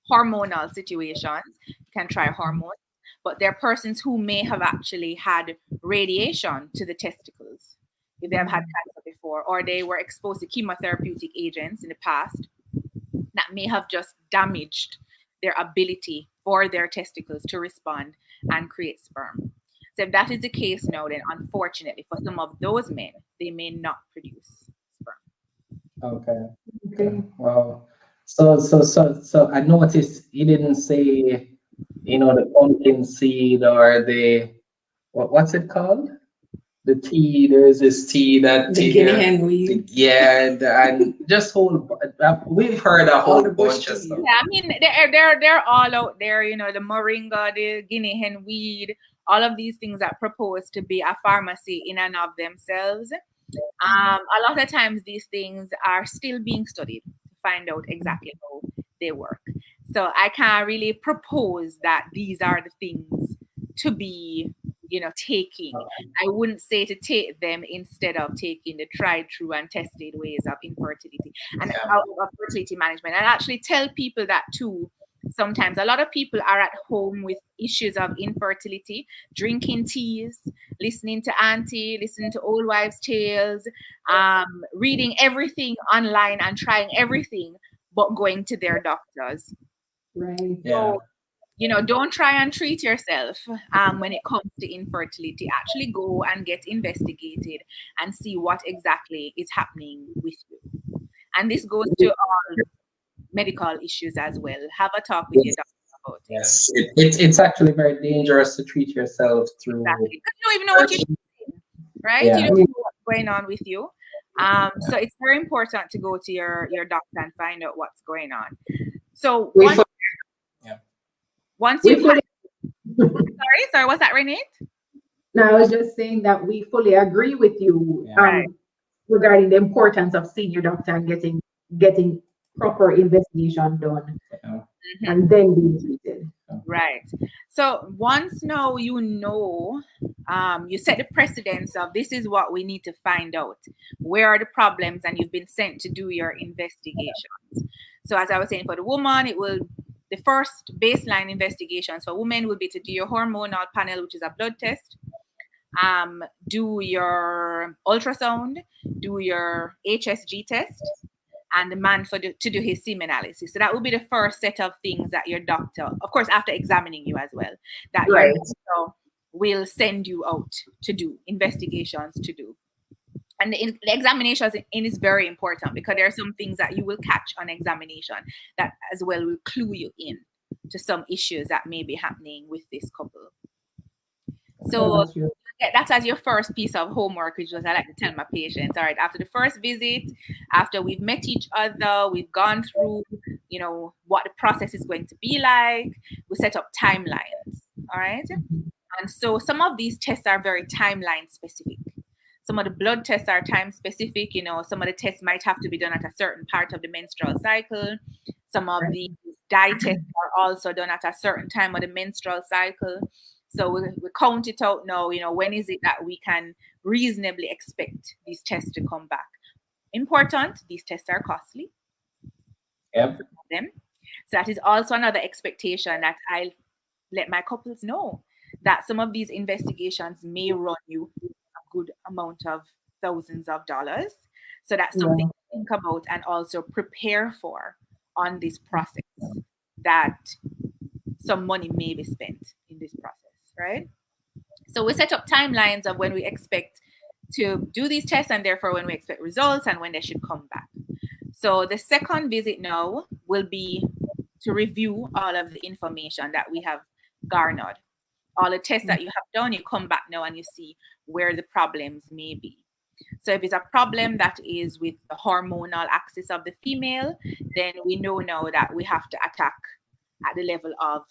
hormonal situations, you can try hormones. But there are persons who may have actually had radiation to the testicles if they have had cancer before, or they were exposed to chemotherapeutic agents in the past that may have just damaged their ability for their testicles to respond and create sperm. So if that is the case now, then unfortunately for some of those men, they may not produce sperm. Okay. Wow. So I noticed you didn't say, the pumpkin seed or the what's it called? The tea. There's this tea that The guinea hen weed. And just we've heard a whole bunch of stuff. Yeah, I mean they're all out there. The moringa, the guinea hen weed, all of these things that propose to be a pharmacy in and of themselves, a lot of times these things are still being studied to find out exactly how they work. So I can't really propose that these are the things to be, taking. I wouldn't say to take them instead of taking the tried, true, and tested ways of infertility and of fertility management. And actually tell people that too. Sometimes a lot of people are at home with issues of infertility, drinking teas, listening to auntie, listening to old wives' tales, reading everything online and trying everything, but going to their doctors. Right. So, don't try and treat yourself when it comes to infertility. Actually go and get investigated and see what exactly is happening with you. And this goes to all medical issues as well. Have a talk with your doctor about it. Yes, it's actually very dangerous to treat yourself through. Exactly. Because you don't even know what you're doing, right? Yeah. You don't know what's going on with you. So it's very important to go to your doctor and find out what's going on. So once you sorry, was that Renee? No, I was just saying that we fully agree with you regarding the importance of seeing your doctor and getting proper investigation done and then being treated. Right. So once now you set the precedence of this is what we need to find out. Where are the problems? And you've been sent to do your investigations. So as I was saying, for the woman, the first baseline investigations for women will be to do your hormonal panel, which is a blood test. Do your ultrasound, do your HSG test, and the man to do his semen analysis. So that will be the first set of things that your doctor, of course, after examining you as well, that your doctor will send you out to do investigations to do. And the examinations is very important because there are some things that you will catch on examination that as well will clue you in to some issues that may be happening with this couple. So get that as your first piece of homework, which is I like to tell my patients. All right, after the first visit, after we've met each other, we've gone through, what the process is going to be like, we set up timelines. All right. And so some of these tests are very timeline specific. Some of the blood tests are time specific. Some of the tests might have to be done at a certain part of the menstrual cycle. Some of the dye tests are also done at a certain time of the menstrual cycle. So we count it out now, when is it that we can reasonably expect these tests to come back? Important, these tests are costly. Yep. Them. So that is also another expectation that I let my couples know, that some of these investigations may run you a good amount of thousands of dollars. So that's something to think about and also prepare for on this process, that some money may be spent in this process. Right? So we set up timelines of when we expect to do these tests and therefore when we expect results and when they should come back. So the second visit now will be to review all of the information that we have garnered. All the tests that you have done, you come back now and you see where the problems may be. So if it's a problem that is with the hormonal axis of the female, then we know now that we have to attack at the level of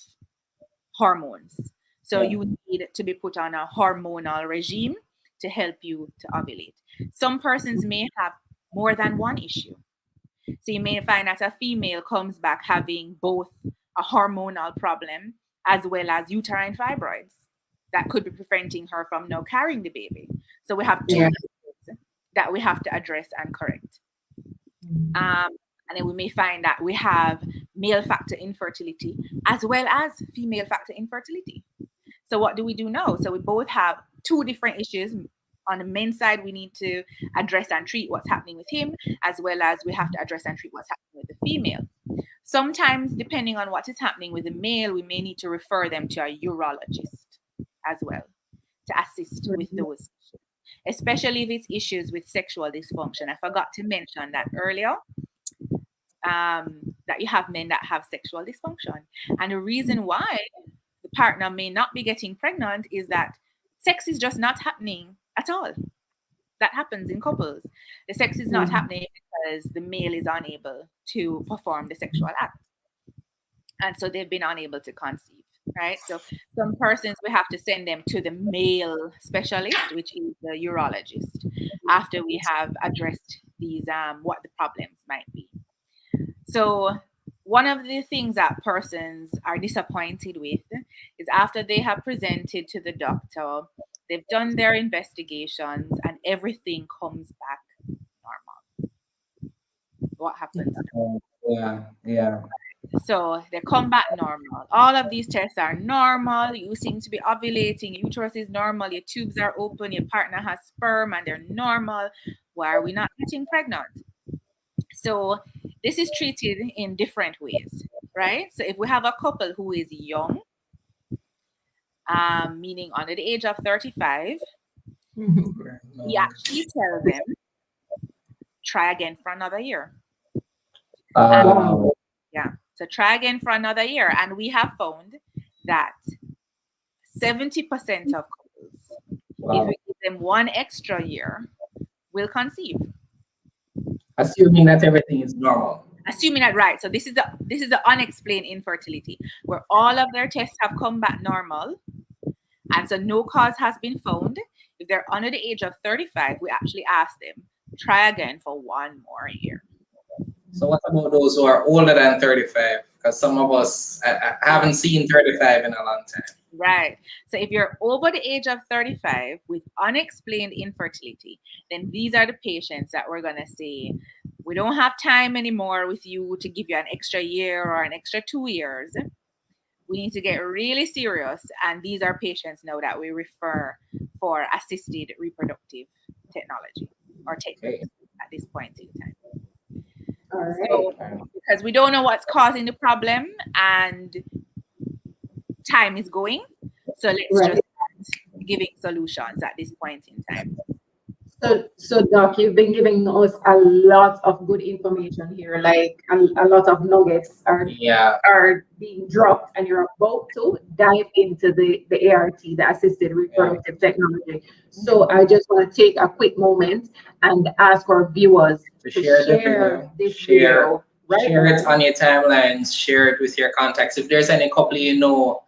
hormones. So you need to be put on a hormonal regime to help you to ovulate. Some persons may have more than one issue. So you may find that a female comes back having both a hormonal problem as well as uterine fibroids that could be preventing her from now carrying the baby. So we have two issues that we have to address and correct. And then we may find that we have male factor infertility as well as female factor infertility. So what do we do now? So we both have two different issues. On the men's side, we need to address and treat what's happening with him, as well as we have to address and treat what's happening with the female. Sometimes, depending on what is happening with the male, we may need to refer them to a urologist as well to assist with those, especially if it's issues with sexual dysfunction. I forgot to mention that earlier. That you have men that have sexual dysfunction. And the reason why the partner may not be getting pregnant is that sex is just not happening at all. That happens in couples. The sex is not happening because the male is unable to perform the sexual act. And so they've been unable to conceive. right? So some persons we have to send them to the male specialist, which is the urologist, after we have addressed these what the problems might be. So one of the things that persons are disappointed with is after they have presented to the doctor, they've done their investigations and everything comes back normal. What happens? Yeah. So they come back normal. All of these tests are normal. You seem to be ovulating. Uterus is normal. Your tubes are open. Your partner has sperm and they're normal. Why are we not getting pregnant? So this is treated in different ways, right? So if we have a couple who is young, meaning under the age of 35, we actually tell them try again for another year. Wow. Yeah. So try again for another year. And we have found that 70% of couples, if we give them one extra year, will conceive. Assuming that everything is normal. Assuming that, right. So this is the unexplained infertility, where all of their tests have come back normal, and so no cause has been found. If they're under the age of 35, we actually ask them try again for one more year. So what about those who are older than 35? Because some of us haven't seen 35 in a long time. Right. So if you're over the age of 35 with unexplained infertility, then these are the patients that we're going to say, we don't have time anymore with you to give you an extra year or an extra 2 years. We need to get really serious. And these are patients now that we refer for assisted reproductive technology or techniques at this point in time. All right. So, because we don't know what's causing the problem and time is going, so let's just start giving solutions at this point in time. So Doc, you've been giving us a lot of good information here, like a lot of nuggets are being dropped, and you're about to dive into the ART, the Assisted Reproductive Technology. So I just want to take a quick moment and ask our viewers to share this video. Right? Share it on your timelines, share it with your contacts. If there's any couple you know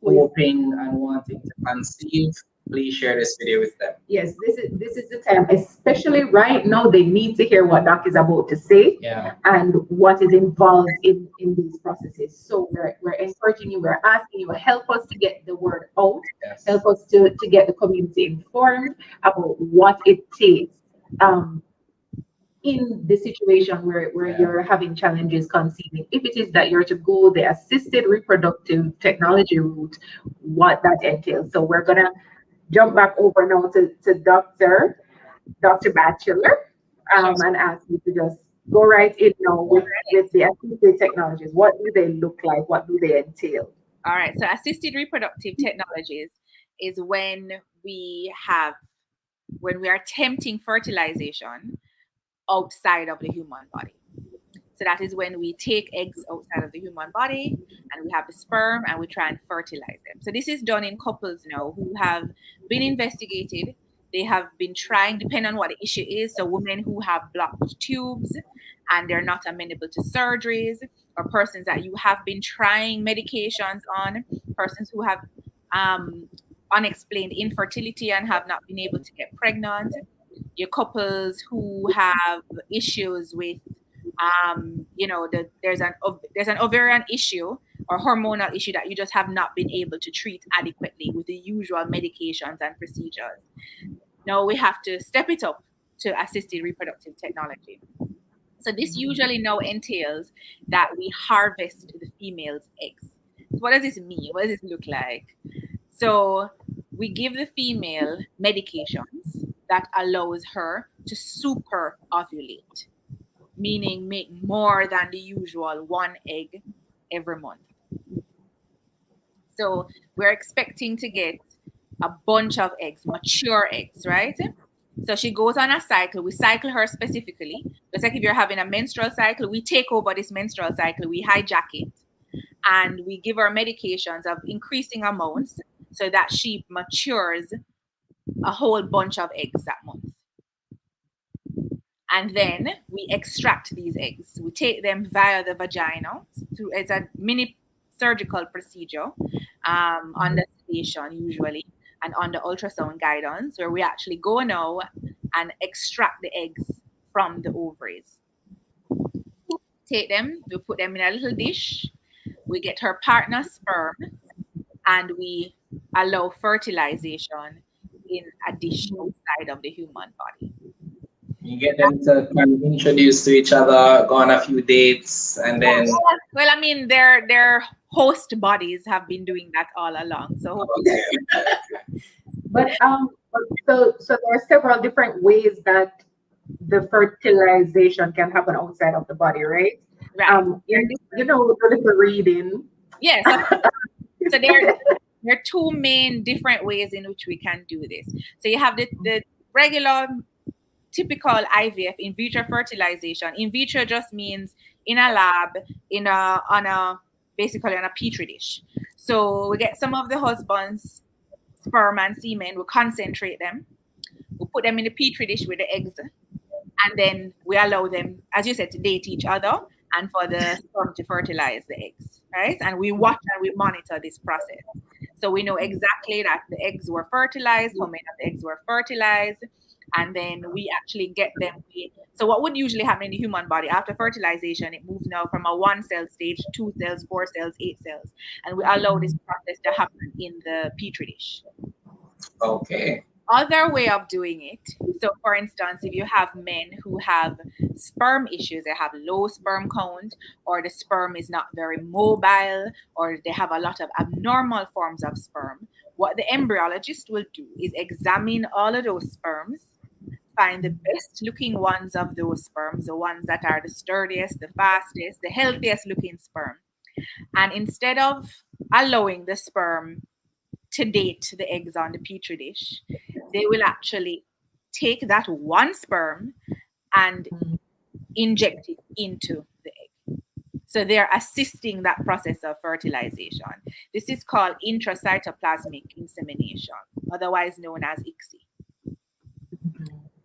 hoping and wanting to conceive, please share this video with them. Yes, this is the time, especially right now. They need to hear what Doc is about to say and what is involved in these processes. So we're encouraging you, we're asking you, help us to get the word out, help us to get the community informed about what it takes in the situation where you're having challenges conceiving. If it is that you're to go the assisted reproductive technology route, what that entails. So we're gonna jump back over now to Dr. Batchelor and ask you to just go right in now with the assisted technologies. What do they look like? What do they entail? All right. So assisted reproductive technologies is when we are attempting fertilization outside of the human body. So that is when we take eggs outside of the human body and we have the sperm and we try and fertilize them. So this is done in couples now who have been investigated. They have been trying, depending on what the issue is. So women who have blocked tubes and they're not amenable to surgeries, or persons that you have been trying medications on, persons who have unexplained infertility and have not been able to get pregnant, your couples who have issues with there's an ovarian issue or hormonal issue that you just have not been able to treat adequately with the usual medications and procedures. Now we have to step it up to assisted reproductive technology. So this usually now entails that we harvest the female's eggs. So what does this mean? What does this look like? So we give the female medications that allows her to super ovulate, meaning make more than the usual one egg every month. So we're expecting to get a bunch of eggs, mature eggs, right? So she goes on a cycle. We cycle her specifically. Just like if you're having a menstrual cycle, we take over this menstrual cycle, we hijack it, and we give her medications of increasing amounts so that she matures a whole bunch of eggs that month. And then we extract these eggs. We take them via the vagina. It's a mini surgical procedure under sedation usually and under ultrasound guidance, where we actually go now and extract the eggs from the ovaries. Take them, we put them in a little dish, we get her partner's sperm, and we allow fertilization in a dish outside of the human body. You get them to kind of introduce to each other, go on a few dates, and then. Well, I mean, their host bodies have been doing that all along. So, But so there are several different ways that the fertilization can happen outside of the body, right? right. You know, the little reading. Yes. So there are two main different ways in which we can do this. So you have the regular, typical IVF, in vitro fertilization. In vitro just means in a lab, basically on a petri dish. So we get some of the husband's sperm and semen, we concentrate them, we put them in the petri dish with the eggs, and then we allow them, as you said, to date each other and for the sperm to fertilize the eggs, right? And we watch and we monitor this process. So we know exactly that the eggs were fertilized, how many of the eggs were fertilized, and then we actually get them. So what would usually happen in the human body after fertilization, it moves now from a 1-cell stage, 2 cells, 4 cells, 8 cells, and we allow this process to happen in the petri dish. Okay. Other way of doing it, so for instance, if you have men who have sperm issues, they have low sperm count, or the sperm is not very mobile, or they have a lot of abnormal forms of sperm, what the embryologist will do is examine all of those sperms, find the best looking ones of those sperms, the ones that are the sturdiest, the fastest, the healthiest looking sperm. And instead of allowing the sperm to date the eggs on the petri dish, they will actually take that one sperm and inject it into the egg. So they're assisting that process of fertilization. This is called intracytoplasmic insemination, otherwise known as ICSI.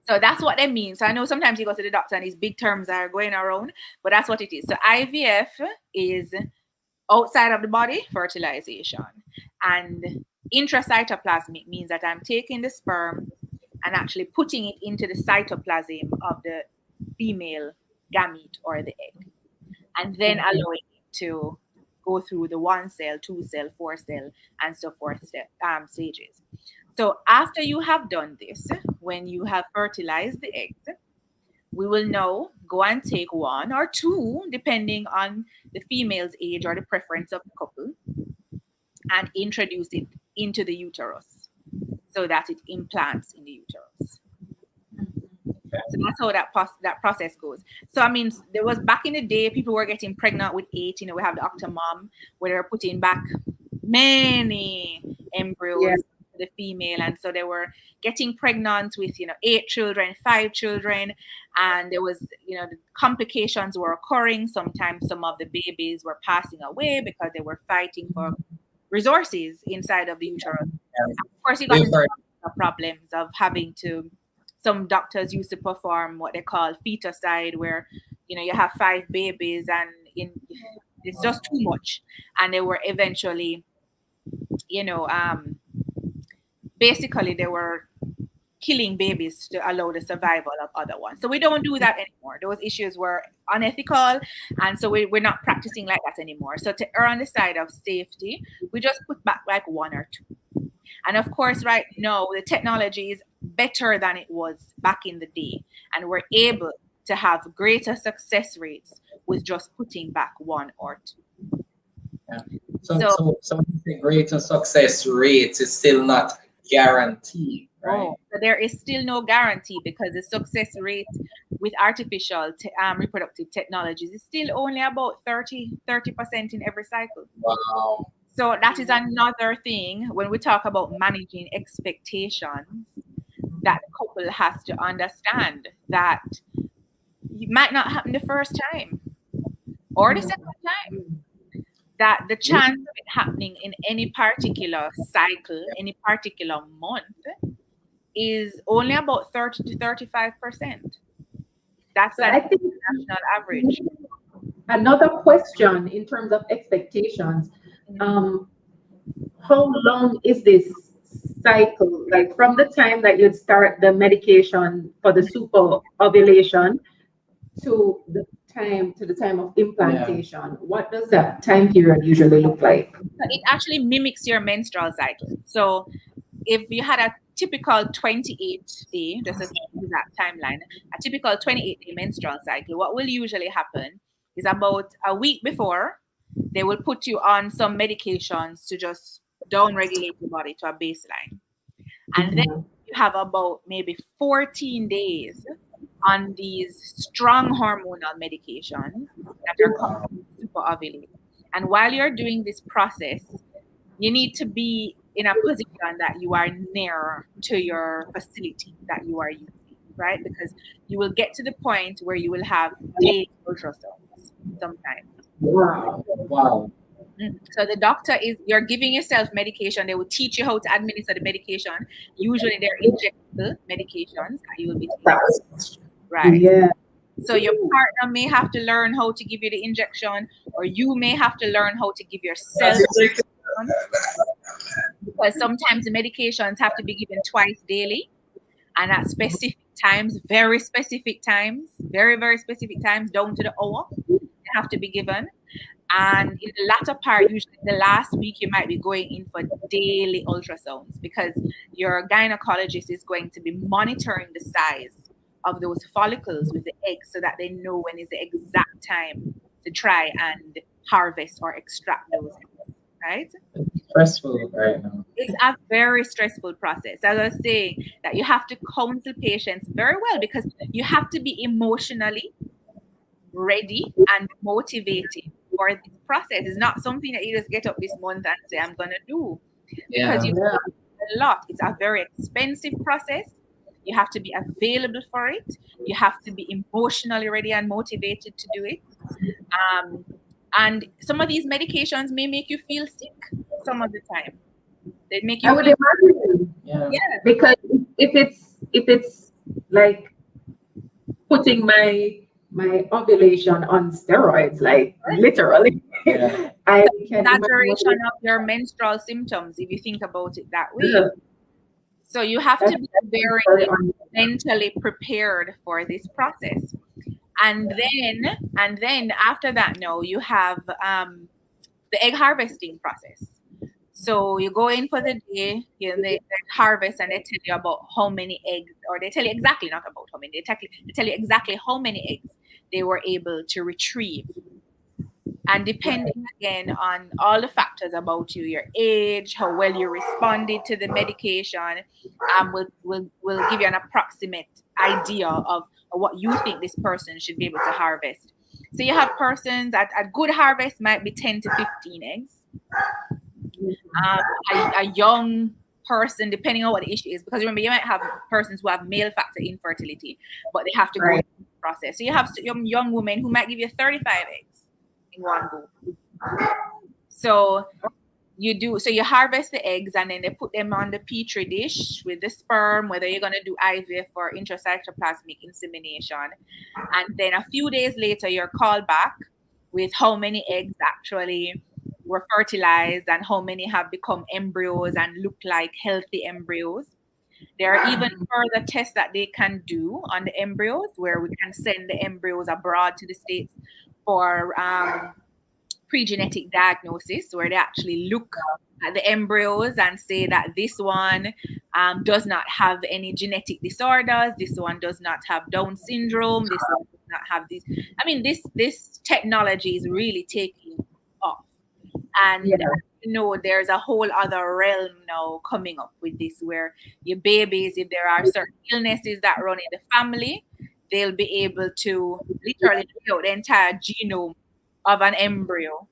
So that's what that means. So I know sometimes you go to the doctor and these big terms are going around, but that's what it is. So IVF is outside of the body fertilization, and intracytoplasmic means that I'm taking the sperm and actually putting it into the cytoplasm of the female gamete or the egg, and then allowing it to go through the 1-cell, 2-cell, 4-cell, and so forth stages. So after you have done this, when you have fertilized the eggs, we will now go and take 1 or 2, depending on the female's age or the preference of the couple, and introduce it into the uterus so that it implants in the uterus. So that's how that process goes. So I mean, there was back in the day, people were getting pregnant with 8. You know, we have the Octomom, where they're putting back many embryos to the female, and so they were getting pregnant with 8 children, 5 children, and there was the complications were occurring. Sometimes some of the babies were passing away because they were fighting for resources inside of the uterus. And of course, you got the problems of having to. Some doctors used to perform what they call feticide, where you have 5 babies and it's just too much, and they were eventually, basically they were killing babies to allow the survival of other ones. So we don't do that anymore. Those issues were unethical, and so we're not practicing like that anymore. So to err on the side of safety, we just put back like 1 or 2. And of course, right now, the technology is better than it was back in the day. And we're able to have greater success rates with just putting back 1 or 2. Yeah. So the greater success rates is still not guaranteed, right? So there is still no guarantee, because the success rate with artificial reproductive technologies is still only about 30% in every cycle. Wow. So that is another thing when we talk about managing expectations, that the couple has to understand that it might not happen the first time or the second time. That the chance of it happening in any particular cycle, any particular month, is only about 30 to 35%. That's the national average. Another question in terms of expectations. um, how long is this cycle? Like from the time that you start the medication for the super ovulation to the time of implantation, what does that time period usually look like? It actually mimics your menstrual cycle. So if you had a typical 28-day, just as that timeline, a typical 28-day menstrual cycle, what will usually happen is about a week before, they will put you on some medications to just down regulate your body to a baseline. And then you have about maybe 14 days on these strong hormonal medications that are called super ovulate. And while you're doing this process, you need to be in a position that you are near to your facility that you are using, right? Because you will get to the point where you will have daily ultrasounds sometimes. Wow. Wow. So the doctor you're giving yourself medication. They will teach you how to administer the medication. Usually they're injectable medications that you will be taking, right? Yeah. So your partner may have to learn how to give you the injection, or you may have to learn how to give yourself the injection, because sometimes the medications have to be given twice daily and at specific times, very specific times, very specific times, down to the hour, they have to be given. And in the latter part, usually the last week, you might be going in for daily ultrasounds because your gynecologist is going to be monitoring the size of those follicles with the eggs so that they know when is the exact time to try and harvest or extract those eggs, right? It's stressful right now. It's a very stressful process. As I was saying, that you have to counsel patients very well because you have to be emotionally ready and motivated for this process. It's not something that you just get up this month and say, I'm going to do. Because you Yeah. do a lot. It's a very expensive process. You have to be available for it. You have to be emotionally ready and motivated to do it. And some of these medications may make you feel sick some of the time. They make you I would feel, imagine Yeah. yeah, because if it's like putting my ovulation on steroids, like literally, Yeah. I can imagine what exaggeration of your menstrual symptoms if you think about it that way. Yeah, So you have to be very very on. mentally prepared for this process. And then after that, now you have the egg harvesting process. So you go in for the day, they harvest, and they tell you about how many eggs, or they tell you exactly, not about how many, they tell you exactly how many eggs they were able to retrieve. And depending again on all the factors about you, your age, how well you responded to the medication, will give you an approximate idea of what you think this person should be able to harvest. So you have persons at good harvest might be 10 to 15 eggs. A young person, depending on what the issue is, because remember, you might have persons who have male factor infertility, but they have to go Right. through the process. So you have young women who might give you 35 eggs in one go. So you harvest the eggs and then they put them on the petri dish with the sperm, whether you're going to do IVF or intracytoplasmic insemination. And then a few days later, you're called back with how many eggs actually were fertilized and how many have become embryos and look like healthy embryos. There are even further tests that they can do on the embryos, where we can send the embryos abroad to the States for pre-genetic diagnosis, where they actually look at the embryos and say that this one does not have any genetic disorders, this one does not have Down syndrome, this one does not have this. I mean, this technology is really taking off. And Yeah. there's a whole other realm now coming up with this, where your babies, if there are certain illnesses that run in the family, they'll be able to literally know the entire genome of an embryo,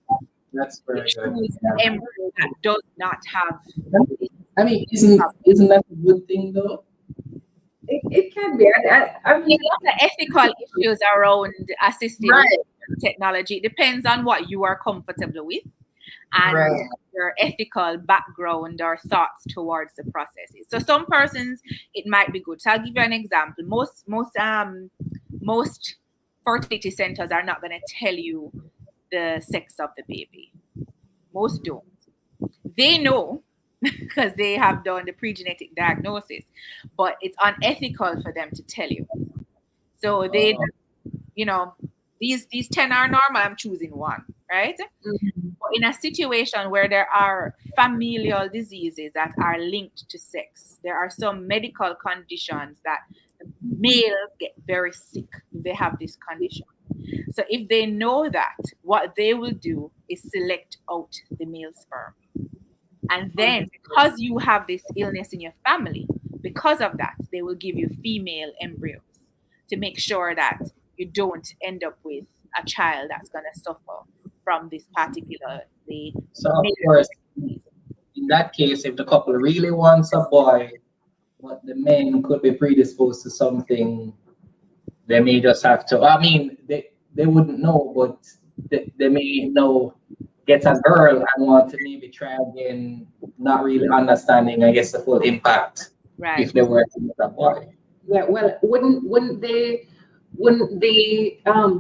That's very which good. choose the embryo that does not have this I mean, isn't that a good thing though? It can be. I mean, a lot of ethical issues around assisted right. technology. It depends on what you are comfortable with and Right. your ethical background or thoughts towards the processes. So some persons it might be good. So I'll give you an example. Most fertility centers are not going to tell you the sex of the baby. Most don't. They know because they have done the pre-genetic diagnosis, but it's unethical for them to tell you. So they, you know, these 10 are normal, I'm choosing one, right? But in a situation where there are familial diseases that are linked to sex, there are some medical conditions that males get very sick if they have this condition. So if they know that, what they will do is select out the male sperm. And then because you have this illness in your family, because of that, they will give you female embryos to make sure that you don't end up with a child that's going to suffer from this particular So of course, in that case, if the couple really wants a boy, but the men could be predisposed to something, they may just have to. I mean, they wouldn't know, but they may know get a girl and want to maybe try again, not really understanding, I guess, the full impact right. if they were to get a boy. Yeah, well, wouldn't the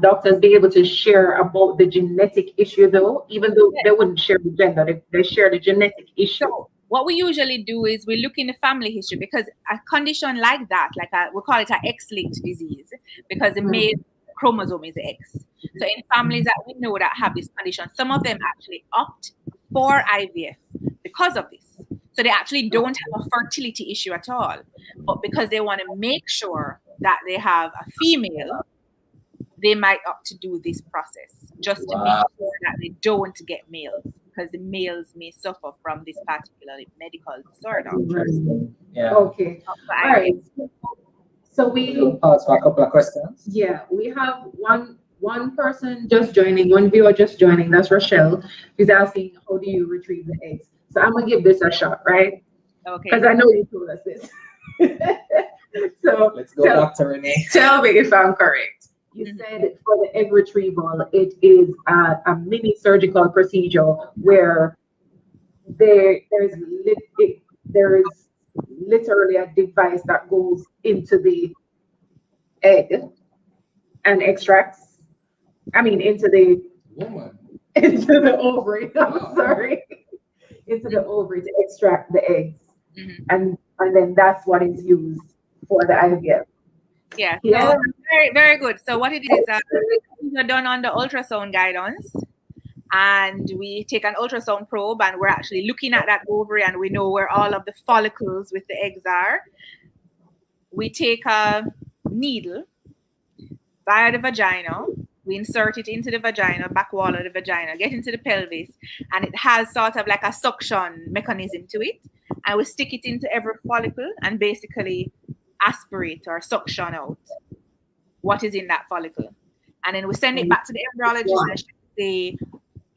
doctors be able to share about the genetic issue though, even though they wouldn't share the gender, they share the genetic issue. So what we usually do is we look in the family history, because a condition like that, we call it an X-linked disease, because the male chromosome is X. So in families that we know that have this condition, some of them actually opt for IVF because of this. So they actually don't have a fertility issue at all, but because they want to make sure that they have a female, they might opt to do this process just to make sure that they don't get males, because the males may suffer from this particular medical disorder. Yeah. Okay. All right. So We'll pause for a couple of questions. yeah, we have one person just joining, one viewer just joining. That's Rochelle. Who's asking, how do you retrieve the eggs? So I'm gonna give this a shot, right? Okay. Because I know you told us this. So Let's go, Dr. Renee. tell me if I'm correct. You said for the egg retrieval, it is a mini surgical procedure where there is literally a device that goes into the egg and extracts. I mean, into the Woman. into the ovary. I'm sorry, into the ovary to extract the eggs, and then that's what is used for the IVF. Yeah. Yeah. So very, very good. So what it is, these are done under ultrasound guidance, and we take an ultrasound probe, and we're actually looking at that ovary, and we know where all of the follicles with the eggs are. We take a needle via the vagina. We insert it into the vagina, back wall of the vagina, get into the pelvis, and it has sort of like a suction mechanism to it. And we stick it into every follicle and basically aspirate or suction out what is in that follicle. And then we send it back to the embryologist and the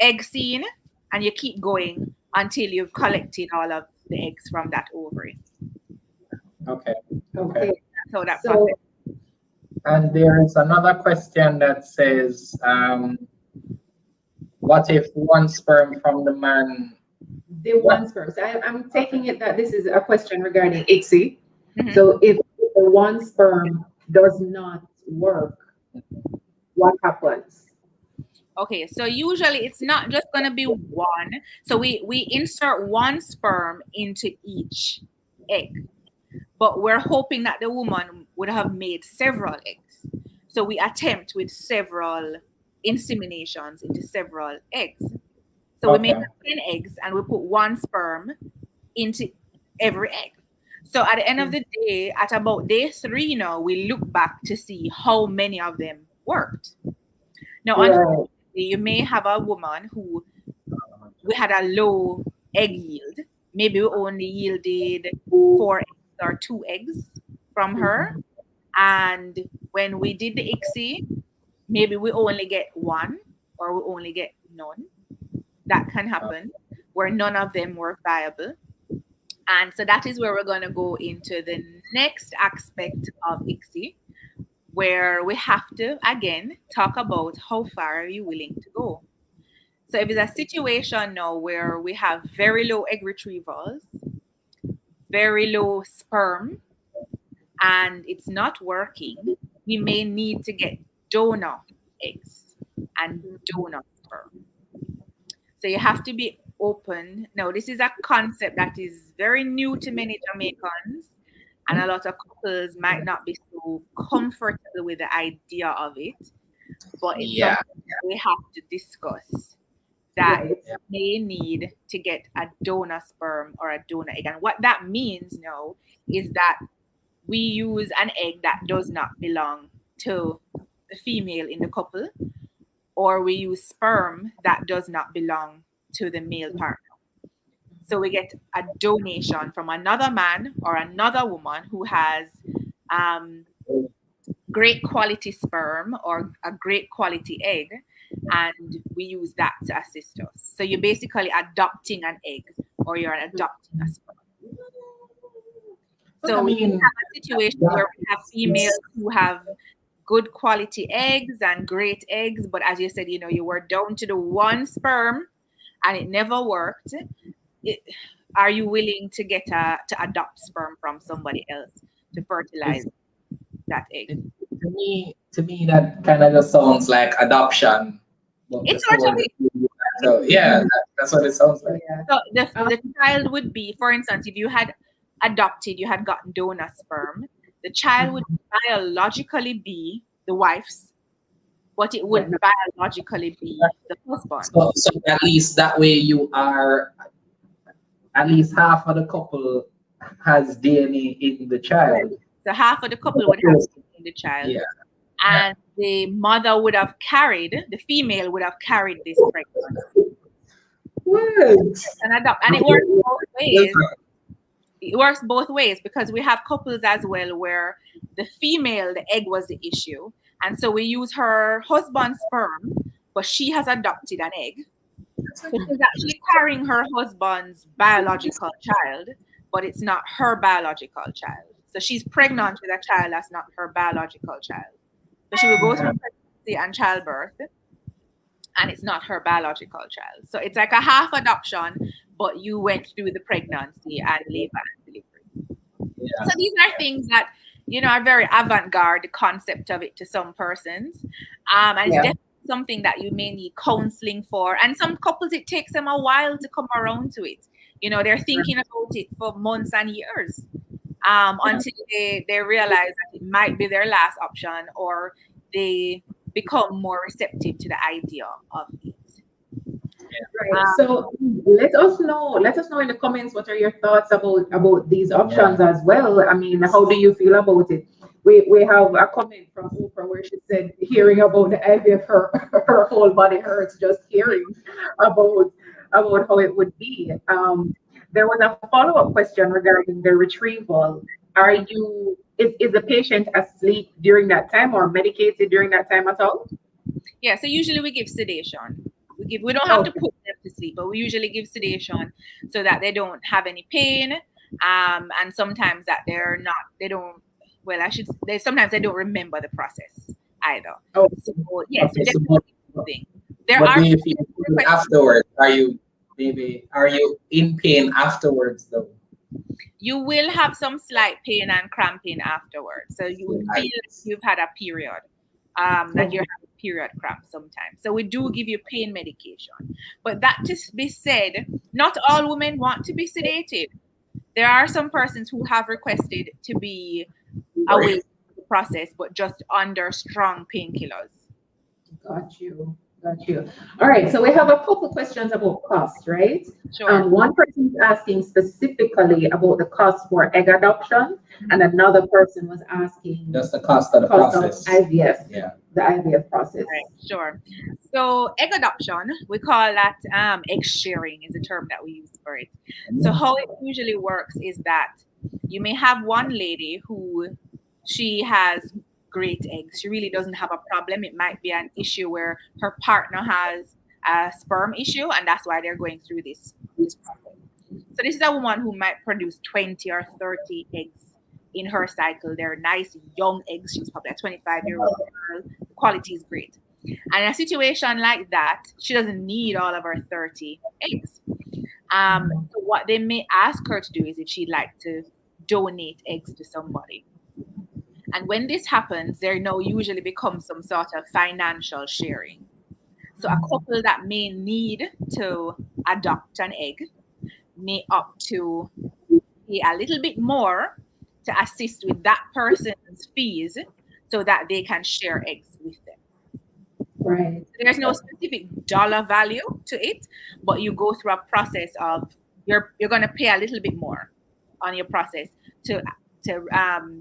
egg scene, and you keep going until you've collected all of the eggs from that ovary. Okay. Okay. So that So process. And there is another question that says, what if one sperm from the man? the one sperm. So I'm taking it that this is a question regarding ICSI. So if the one sperm does not work, what happens? Okay, so usually it's not just going to be one. So we insert one sperm into each egg, but we're hoping that the woman would have made several eggs. So we attempt with several inseminations into several eggs. So we make 10 eggs and we put one sperm into every egg. So at the end of the day, at about day 3 now, we look back to see how many of them worked. Now, unfortunately, you may have a woman who we had a low egg yield. Maybe we only yielded 4 eggs or 2 eggs from her. And when we did the ICSI, maybe we only get 1 or we only get none. That can happen where none of them were viable. And so that is where we're going to go into the next aspect of ICSI, where we have to, again, talk about how far are you willing to go. So if it's a situation now where we have very low egg retrievals, very low sperm, and it's not working, we may need to get donor eggs and donor sperm. So you have to be open. No, this is a concept that is very new to many Jamaicans, and a lot of couples might not be so comfortable with the idea of it, but it's Yeah. something that we have to discuss, that Right. they need to get a donor sperm or a donor egg. And what that means now is that we use an egg that does not belong to the female in the couple, or we use sperm that does not belong to the male partner. So we get a donation from another man or another woman who has um, great quality sperm or a great quality egg, and we use that to assist us. So you're basically adopting an egg, or you're adopting a sperm. But So I we mean, have a situation where we have females who have good quality eggs and great eggs, but as you said, you were down to the one sperm and it never worked. Are you willing to to adopt sperm from somebody else to fertilize that egg? to me, that kind of just sounds like adoption. But It's before sort of so yeah, that's what it sounds like. Yeah. so the child would be, for instance, if you had adopted, you had gotten donor sperm, the child would biologically be the wife's, but it wouldn't biologically be the husband. So at least that way you are at least half of the couple has DNA in the child. So half of the couple would have in the child, Yeah. and the mother would have carried, the female would have carried this pregnancy. What? And it works both ways. It works both ways because we have couples as well where the female, the egg was the issue, and so we use her husband's sperm, but she has adopted an egg. So she's actually carrying her husband's biological child, but it's not her biological child. So she's pregnant with a child that's not her biological child. So she will go through pregnancy and childbirth, and it's not her biological child. So it's like a half adoption, but you went through the pregnancy and labor and delivery. Yeah. So these are things that are very avant-garde, the concept of it to some persons, and it's definitely something that you may need counseling for. And some couples, it takes them a while to come around to it. They're thinking about it for months and years until they realize that it might be their last option, or they become more receptive to the idea of it. Right. So let us know in the comments what are your thoughts about these options as well. I mean, how do you feel about it? We have a comment from Oprah where she said hearing about the IVF, her whole body hurts just hearing about how it would be. There was a follow-up question regarding the retrieval. Is the patient asleep during that time or medicated during that time at all? Yeah, so usually we give sedation. We don't have to put them to sleep, but we usually give sedation so that they don't have any pain. And sometimes that sometimes they don't remember the process either. Oh, so yes, Okay, definitely something. There What are do you feel afterwards? Are you in pain afterwards though? You will have some slight pain and cramping afterwards. So you will feel like you've had a period, that you're having period cramps sometimes. So we do give you pain medication. But that to be said, not all women want to be sedated. There are some persons who have requested to be away from the process, but just under strong painkillers. Got you. All right, so we have a couple questions about cost, right? Sure. One person is asking specifically about the cost for egg adoption, and another person was asking Just the cost of the process. of IVF, Yeah. the IVF process. Right, sure. So egg adoption, we call that egg sharing is the term that we use for it. So how it usually works is that you may have one lady who she has great eggs. She really doesn't have a problem. It might be an issue where her partner has a sperm issue, and that's why they're going through this process. So this is a woman who might produce 20 or 30 eggs in her cycle. They're nice young eggs. She's probably a 25-year-old girl. The quality is great. And in a situation like that, she doesn't need all of her 30 eggs. So what they may ask her to do is if she'd like to donate eggs to somebody. And when this happens, there now usually becomes some sort of financial sharing. So a couple that may need to adopt an egg may opt to pay a little bit more to assist with that person's fees so that they can share eggs with them. Right. There's no specific dollar value to it, but you go through a process of you're going to pay a little bit more on your process to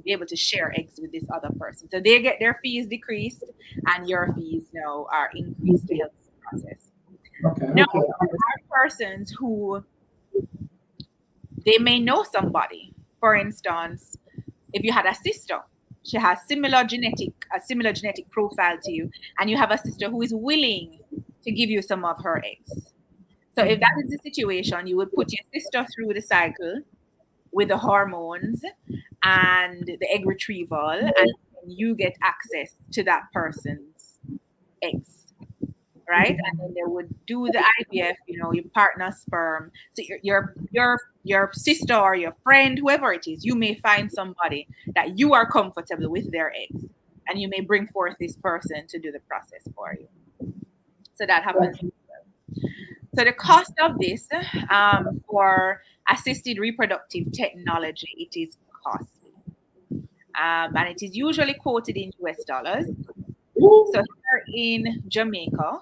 be able to share eggs with this other person. So they get their fees decreased, and your fees now are increased to help the process. Okay. Now, there are persons who they may know somebody. For instance, if you had a sister, she has a similar genetic profile to you, and you have a sister who is willing to give you some of her eggs. So if that is the situation, you would put your sister through the cycle with the hormones and the egg retrieval, and you get access to that person's eggs, right? And then they would do the IVF, your partner sperm. So your sister or your friend, whoever it is, you may find somebody that you are comfortable with their eggs, and you may bring forth this person to do the process for you. So that happens. So the cost of this for assisted reproductive technology, it is costly. And it is usually quoted in US dollars. So here in Jamaica,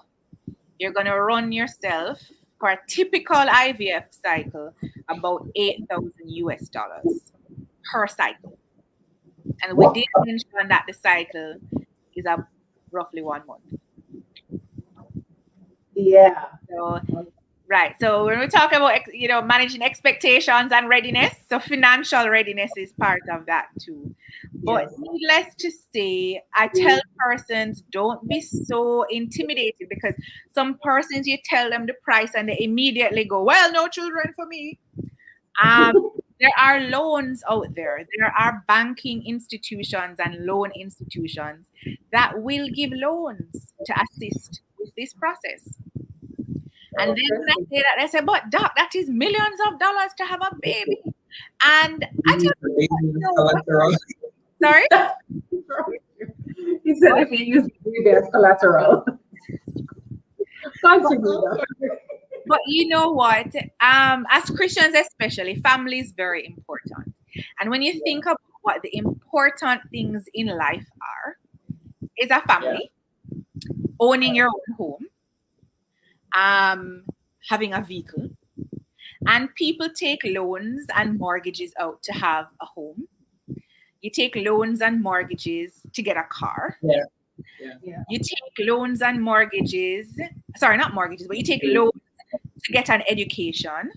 you're going to run yourself for a typical IVF cycle about $8,000 US per cycle. And we did mention that the cycle is roughly 1 month. Yeah. So, right. So when we talk about managing expectations and readiness, so financial readiness is part of that too. But needless to say, I tell persons don't be so intimidated, because some persons you tell them the price and they immediately go, well, no children for me. There are loans out there. There are banking institutions and loan institutions that will give loans to assist with this process. And then when I say that, they say, but doc, that is millions of dollars to have a baby. And I just sorry? He said if you use baby as collateral. But you know what? As Christians especially, family is very important. And when you think about what the important things in life are, is a family, owning your own home, having a vehicle, and people take loans and mortgages out to have a home. You take loans and mortgages to get a car. You take loans and mortgages, sorry, not mortgages, but you take loans to get an education,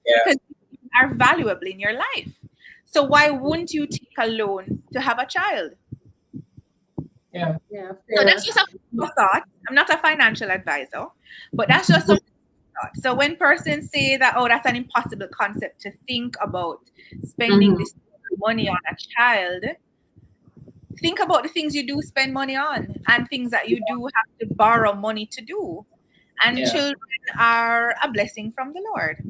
because you are valuable in your life. So why wouldn't you take a loan to have a child? So that's just a thought. I'm not a financial advisor, but that's just a thought. So when persons say that, oh, that's an impossible concept to think about spending this money on a child, think about the things you do spend money on and things that you do have to borrow money to do. And children are a blessing from the Lord.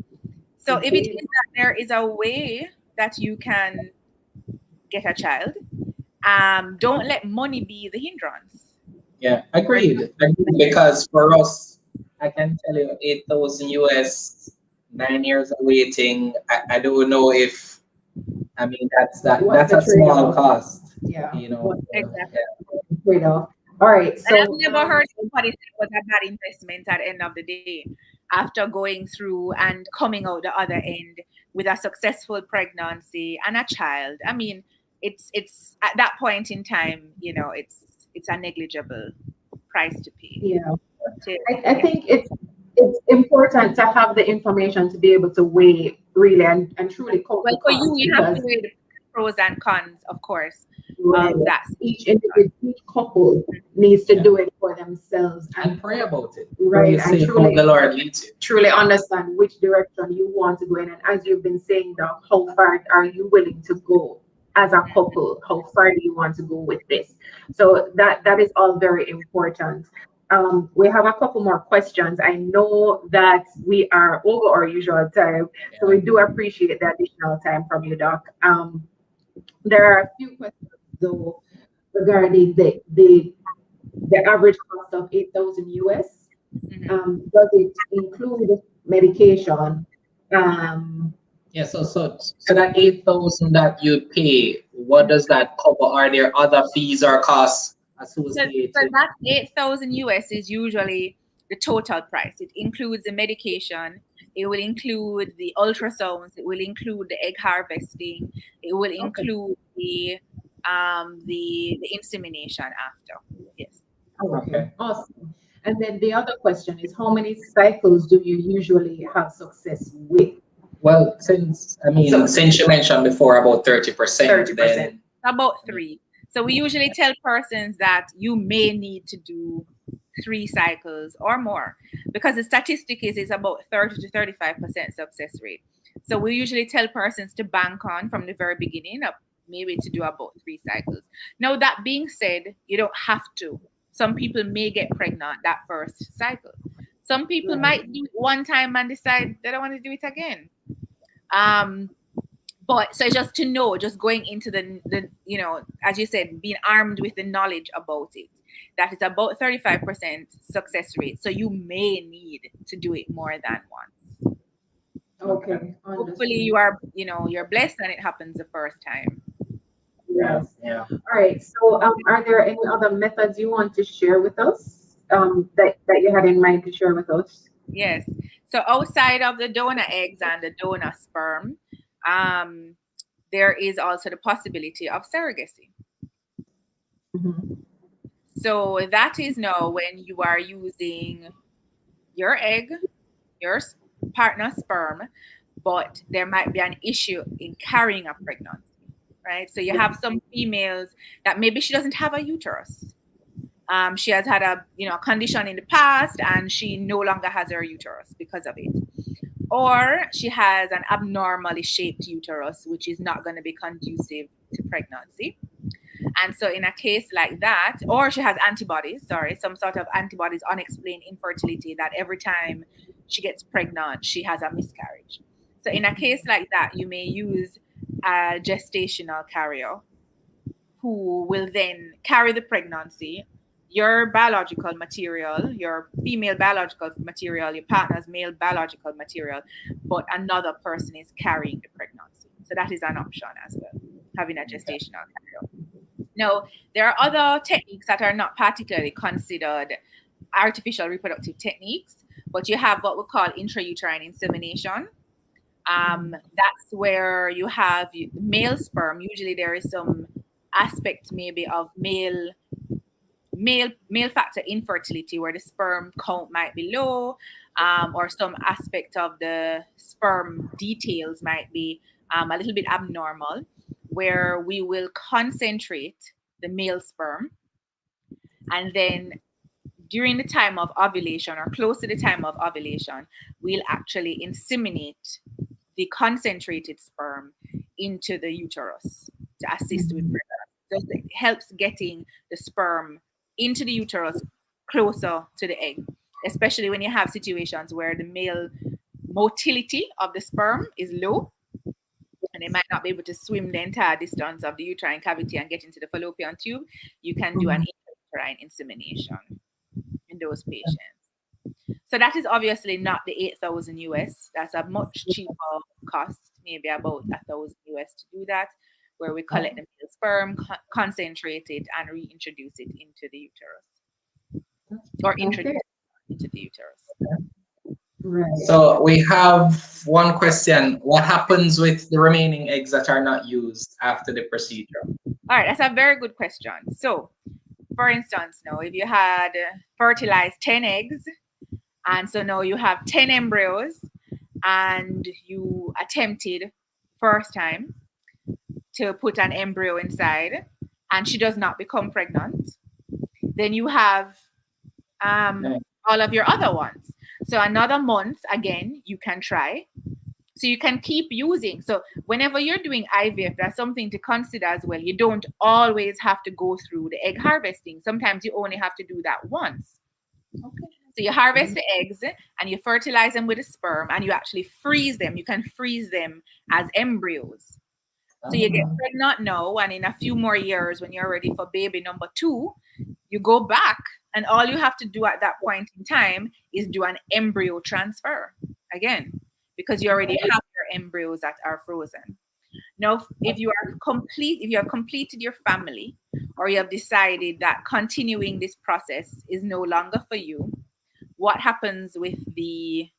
So if it is that there is a way that you can get a child, don't let money be the hindrance. Yeah, agreed. Because for us, I can tell you 8,000 US, 9 years of waiting. I don't know if, I mean, that's a small cost. Exactly. All right. So and I've never heard somebody say it was a bad investment at the end of the day, after going through and coming out the other end with a successful pregnancy and a child. I mean, it's at that point in time, it's a negligible price to pay. Yeah. I think it's important to have the information to be able to weigh really and truly. Well, for you have to weigh the pros and cons, of course. That each couple needs to do it for themselves and pray about it. Right. And truly, the Lord leads you. Truly understand which direction you want to go in. And as you've been saying, Doc, how far are you willing to go as a couple? How far do you want to go with this? So that is all very important. We have a couple more questions. I know that we are over our usual time, so we do appreciate the additional time from you, Doc. There are a few questions though regarding the average cost of 8,000 US. Does it include medication. Yeah, so that 8,000 that you pay, what does that cover? Are there other fees or costs So associated? that 8,000 US is usually the total price. It includes the medication, it will include the ultrasounds, it will include the egg harvesting, it will Okay. include the insemination after. Yes. Okay, awesome. And then the other question is, how many cycles do you usually have success with? Well, since you mentioned before about 30%, 30%. then About 3. So we usually tell persons that you may need to do 3 cycles or more, because the statistic is about 30 to 35% success rate. So we usually tell persons to bank on from the very beginning of maybe to do about 3 cycles. Now, that being said, you don't have to. Some people may get pregnant that first cycle. Some people might do it one time and decide they don't want to do it again. But so just to know, just going into the as you said, being armed with the knowledge about it, that is about 35% success rate. So you may need to do it more than once. Okay, Hopefully understood. you are, you're blessed and it happens the first time. Yes. yeah. All right. So, are there any other methods you want to share with us? That you had in mind to share with us? Yes. So outside of the donor eggs and the donor sperm, there is also the possibility of surrogacy. Mhm. So that is now when you are using your egg, your partner's sperm, but there might be an issue in carrying a pregnancy, right? So you have some females that maybe she doesn't have a uterus. She has had a condition in the past and she no longer has her uterus because of it. Or she has an abnormally shaped uterus, which is not going to be conducive to pregnancy. And so in a case like that, or she has antibodies, some sort of antibodies, unexplained infertility, that every time she gets pregnant, she has a miscarriage. So in a case like that, you may use a gestational carrier who will then carry the pregnancy, your biological material, your female biological material, your partner's male biological material, but another person is carrying the pregnancy. So that is an option as well, having a gestational carrier. Now, there are other techniques that are not particularly considered artificial reproductive techniques, but you have what we call intrauterine insemination. That's where you have male sperm. Usually, there is some aspect maybe of male factor infertility, where the sperm count might be low, or some aspect of the sperm details might be a little bit abnormal, where we will concentrate the male sperm, and then during the time of ovulation or close to the time of ovulation, we'll actually inseminate the concentrated sperm into the uterus to assist with pregnancy. So it helps getting the sperm into the uterus closer to the egg, especially when you have situations where the male motility of the sperm is low and they might not be able to swim the entire distance of the uterine cavity and get into the fallopian tube. You can do an intrauterine insemination in those patients. So that is obviously not the 8,000 US. That's a much cheaper cost, maybe about 1,000 US to do that, where we collect the male sperm, concentrate it, and reintroduce it into the uterus, or introduce it into the uterus. Right. So we have one question. What happens with the remaining eggs that are not used after the procedure? All right, that's a very good question. So, for instance, now if you had fertilized 10 eggs, and so now you have 10 embryos, and you attempted first time to put an embryo inside, and she does not become pregnant, then you have all of your other ones. So another month, again, you can try. So you can keep using. So whenever you're doing IVF, that's something to consider as well. You don't always have to go through the egg harvesting. Sometimes you only have to do that once. Okay. So you harvest the eggs and you fertilize them with the sperm and you actually freeze them. You can freeze them as embryos. So you get pregnant now, and in a few more years, when you're ready for baby number 2, you go back, and all you have to do at that point in time is do an embryo transfer. again, because you already have your embryos that are frozen. Now, if you have completed your family, or you have decided that continuing this process is no longer for you, what happens with the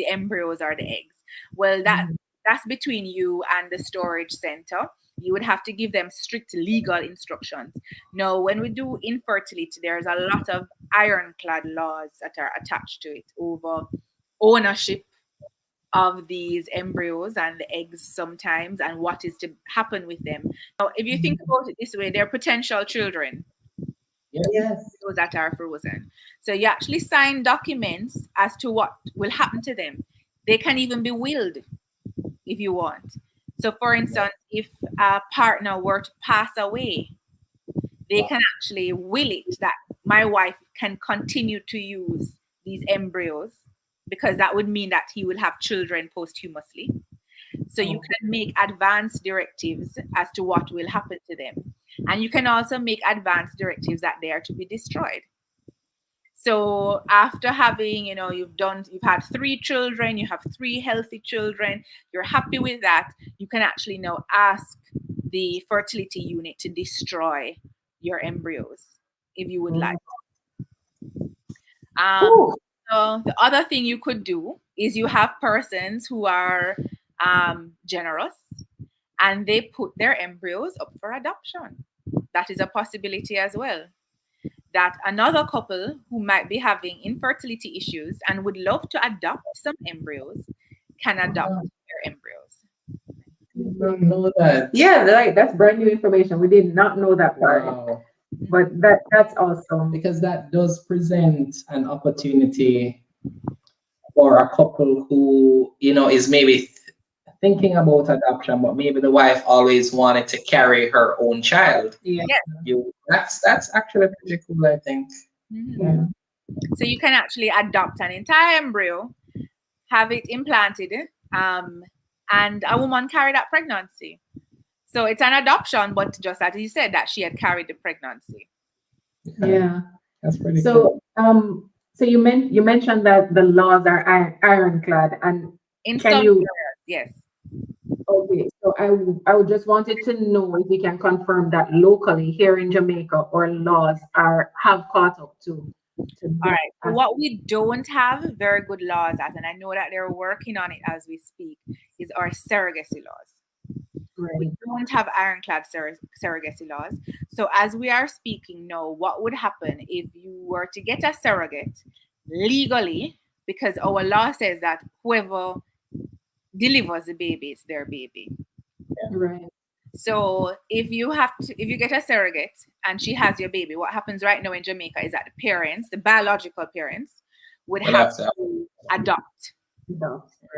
embryos or the eggs? Well, that's between you and the storage center. You would have to give them strict legal instructions. Now, when we do infertility, there's a lot of ironclad laws that are attached to it over ownership of these embryos and the eggs sometimes, and what is to happen with them. Now, if you think about it this way, they're potential children. Yes. Those that are frozen. So you actually sign documents as to what will happen to them. They can even be willed if you want. So for instance, if a partner were to pass away, they can actually will it that my wife can continue to use these embryos, because that would mean that he will have children posthumously. So you can make advance directives as to what will happen to them. And you can also make advance directives that they are to be destroyed. So after having, you've had 3 children, you have 3 healthy children, you're happy with that, you can actually now ask the fertility unit to destroy your embryos if you would like. So the other thing you could do is you have persons who are generous, and they put their embryos up for adoption. That is a possibility as well. That another couple who might be having infertility issues and would love to adopt some embryos can adopt their embryos. Don't know that. Yeah, like that's brand new information. We did not know that part. Wow. But that's awesome. Because that does present an opportunity for a couple who, is maybe thinking about adoption, but maybe the wife always wanted to carry her own child. Yeah. That's actually pretty cool, I think. Yeah. So you can actually adopt an entire embryo, have it implanted, and a woman carry that pregnancy. So it's an adoption, but just as you said, that she had carried the pregnancy. Yeah. That's pretty cool. So you mentioned that the laws are ironclad, and In can some you? areas, yes. Okay, so I would just wanted to know if we can confirm that locally here in Jamaica, our laws have caught up to. All right. So what we don't have very good laws at, and I know that they're working on it as we speak, is our surrogacy laws. Right. We don't have ironclad surrogacy laws. So as we are speaking now, what would happen if you were to get a surrogate legally? Because our law says that whoever delivers the baby, it's their baby. Right. So if you get a surrogate and she has your baby, what happens right now in Jamaica is that the biological parents, would have to adopt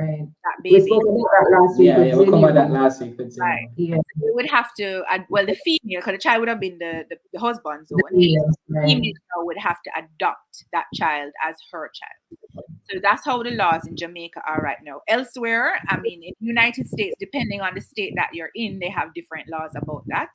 Right. that We baby. spoke about that last week. Yeah, we covered that last week. Right. Yeah. You would have to, the female, because the child would have been the husband's own. Yeah, The right. female would have to adopt that child as her child. So that's how the laws in Jamaica are right now. Elsewhere, I mean, in the United States, depending on the state that you're in, they have different laws about that.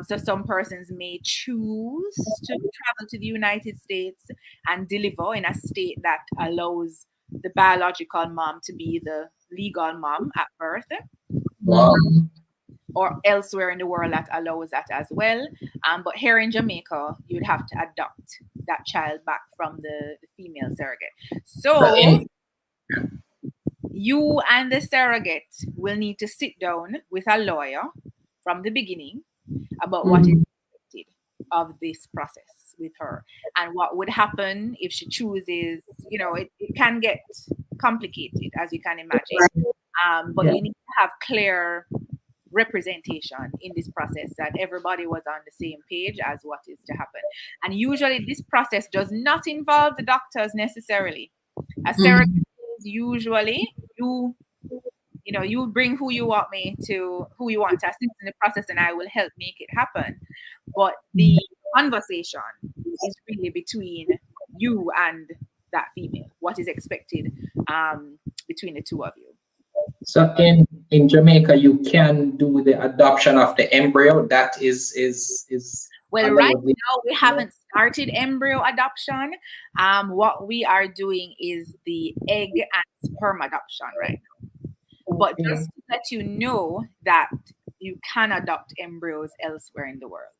So some persons may choose to travel to the United States and deliver in a state that allows the biological mom to be the legal mom at birth. Wow. Or elsewhere in the world that allows that as well. But here in Jamaica, you'd have to adopt that child back from the female surrogate. So you and the surrogate will need to sit down with a lawyer from the beginning about what is expected of this process with her, and what would happen if she chooses. It can get complicated, as you can imagine. But you need to have clear representation in this process, that everybody was on the same page as what is to happen. And usually this process does not involve the doctors necessarily. A surrogate is usually you bring who you want to assist in the process, and I will help make it happen. But the conversation is really between you and that female, what is expected between the two of you. So in Jamaica, you can do the adoption of the embryo. That is Well, And right would we- now we haven't started embryo adoption. What we are doing is the egg and sperm adoption right now. But Okay. just to let you know that you can adopt embryos elsewhere in the world.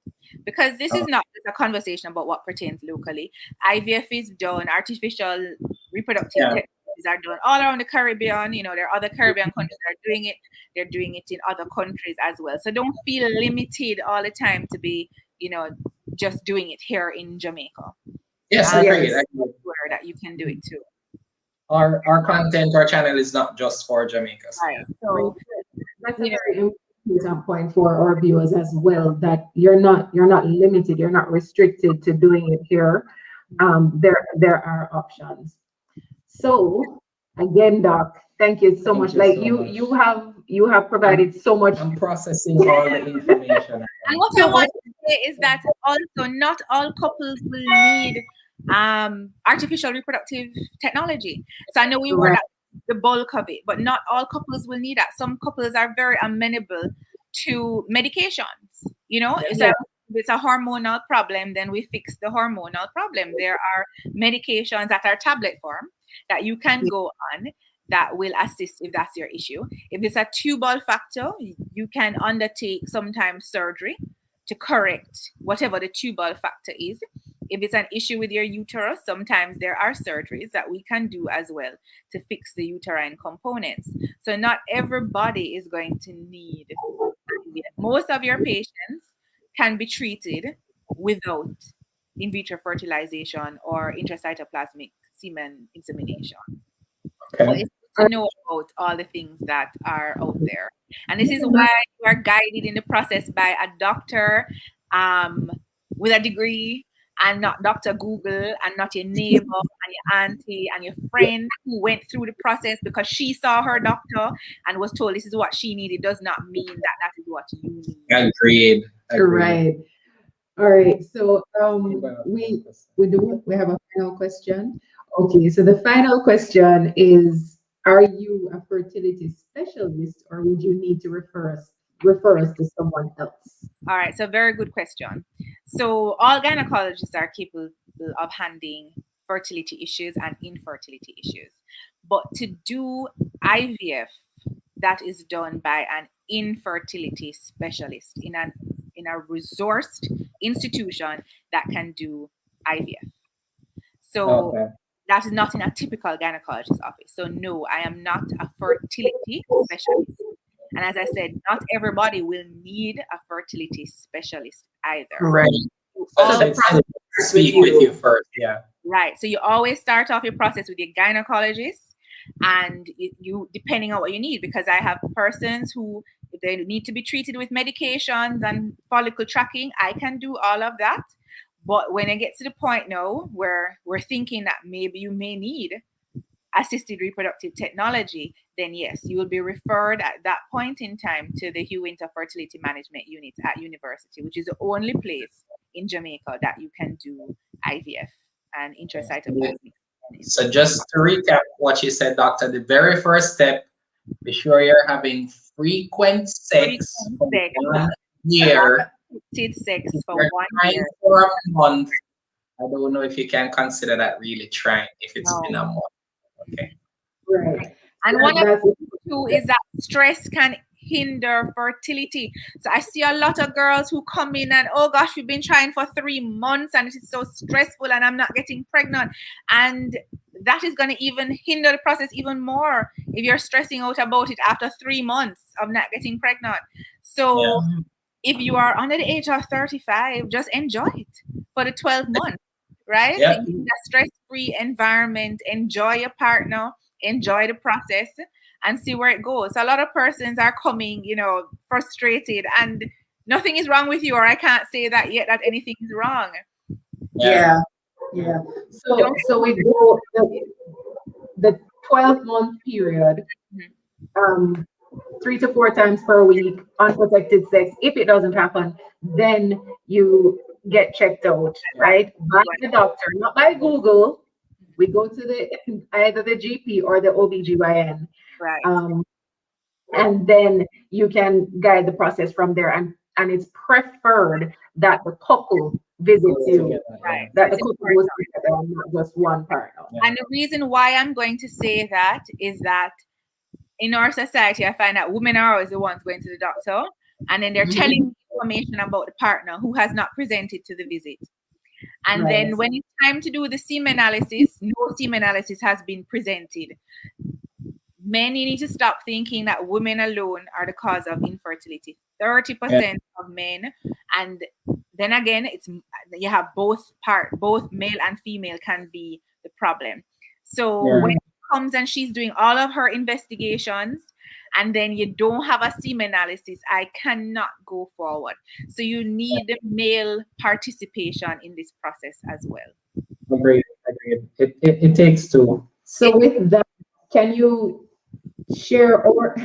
Because this is not just a conversation about what pertains locally. IVF is done, artificial reproductive Yeah. technologies are done all around the Caribbean. You know, there are other Caribbean countries that are doing it. They're doing it in other countries as well. So don't feel limited all the time to be, you know, just doing it here in Jamaica. Yes, Um, agreed. Yes. Where that you can do it too. Our content, our channel is not just for Jamaica. So, Right. So That's a you know, very important point for our viewers as well, that you're not limited, you're not restricted to doing it here. There are options. So again, Doc, thank you so Thank much. you Like so you have provided so much. I'm processing all the information. And what I want to say is that also not all couples will need artificial reproductive technology. So I know we were Right. at the bulk of it, but not all couples will need that. Some couples are very amenable to medications. You know, so Yeah. if it's a hormonal problem, then we fix the hormonal problem. There are medications that are tablet form that you can go on that will assist if that's your issue. If it's a tubal factor, you can undertake sometimes surgery to correct whatever the tubal factor is. If it's an issue with your uterus, sometimes there are surgeries that we can do as well to fix the uterine components. So not everybody is going to need IVF. Most of your patients can be treated without in vitro fertilization or intracytoplasmic semen insemination. But Okay. it's good to know about all the things that are out there. And this is why you are guided in the process by a doctor with a degree and not Dr. Google and not your neighbor and your auntie and your friend who went through the process because she saw her doctor and was told this is what she needed does not mean that that is what you need. Agreed. Right. All right. So we have a final question. Okay. So the final question is: are you a fertility specialist, or would you need to refer us to someone else? All right, so very good question. So all gynecologists are capable of handling fertility issues and infertility issues. But to do IVF, that is done by an infertility specialist in a resourced institution that can do IVF. So Okay. that is not in a typical gynecologist office. So no, I am not a fertility specialist. And as I said, not everybody will need a fertility specialist either. Right. You So always- let's speak with you first. Yeah. right. So you always start off your process with your gynecologist and you depending on what you need, because I have persons who if they need to be treated with medications and follicle tracking, I can do all of that. But when it gets to the point now where we're thinking that maybe you may need assisted reproductive technology, then yes, you will be referred at that point in time to the Hugh Winter Fertility Management Unit at university, which is the only place in Jamaica that you can do IVF and intracytoplasmic. So just to recap what you said, doctor, the very first step, be sure you're having frequent sex for Sex, 1 year. sex If for you're 1 trying year. for a month, I don't know if you can consider that really trying if it's No. been a month. Okay. Right. And one of That's the two is that stress can hinder fertility. So I see a lot of girls who come in and, oh gosh, we've been trying for 3 months and it is so stressful and I'm not getting pregnant. And that is going to even hinder the process even more if you're stressing out about it after 3 months of not getting pregnant. So if you are under the age of 35, just enjoy it for the 12 months, right? Yeah. In a stress-free environment, enjoy your partner, enjoy the process, and see where it goes. So a lot of persons are coming, frustrated, and nothing is wrong with you, or I can't say that yet that anything is wrong. yeah. Yeah. So we go the 12-month period, Mhm. 3 to 4 times per week, unprotected sex. If it doesn't happen, then you get checked out, right? By the doctor, not by Google. We go to either the GP or the OBGYN. Right. And then you can guide the process from there. and it's preferred that the couple visits you, Right. that the It's couple important. goes together and not just one partner. And the reason why I'm going to say that is that in our society, I find that women are always the ones going to the doctor, and then they're telling information about the partner who has not presented to the visit. And Right. then when it's time to do the semen analysis, no semen analysis has been presented. Men, you need to stop thinking that women alone are the cause of infertility. 30% of men, and then again, it's you have both male and female can be the problem. So when it comes and she's doing all of her investigations, and then you don't have a semen analysis, I cannot go forward. So you need the male participation in this process as well. Agreed. It takes two. So with that, can you share or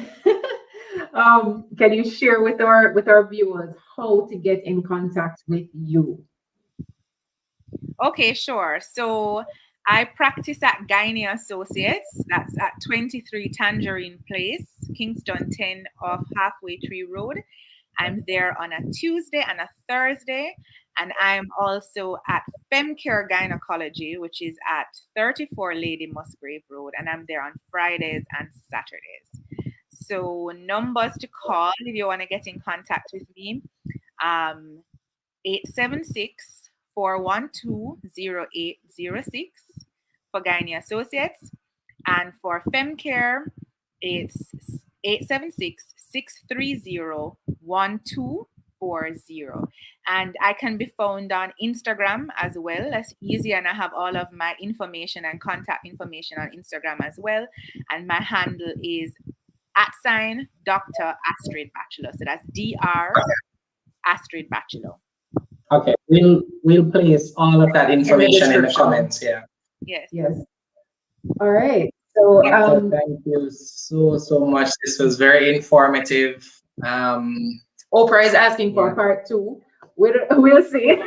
can you share with our viewers how to get in contact with you? Okay, sure. So I practice at Gynae Associates. That's at 23 Tangerine Place, Kingston 10 off Halfway Tree Road. I'm there on a Tuesday and a Thursday. And I'm also at FemCare Gynecology, which is at 34 Lady Musgrave Road. And I'm there on Fridays and Saturdays. So numbers to call if you want to get in contact with me, 876 412-0806 for Gynae Associates. And for FemCare, it's 876-630-1240. And I can be found on Instagram as well. That's easy. And I have all of my information and contact information on Instagram as well. And my handle is @Dr. Astrid Batchelor. So that's Dr. Astrid Batchelor. Okay, we'll place all of that information in the comments. Yeah. Yes. Yes. All right. So Thank you so much. This was very informative. Oprah is asking for part 2. We'll see.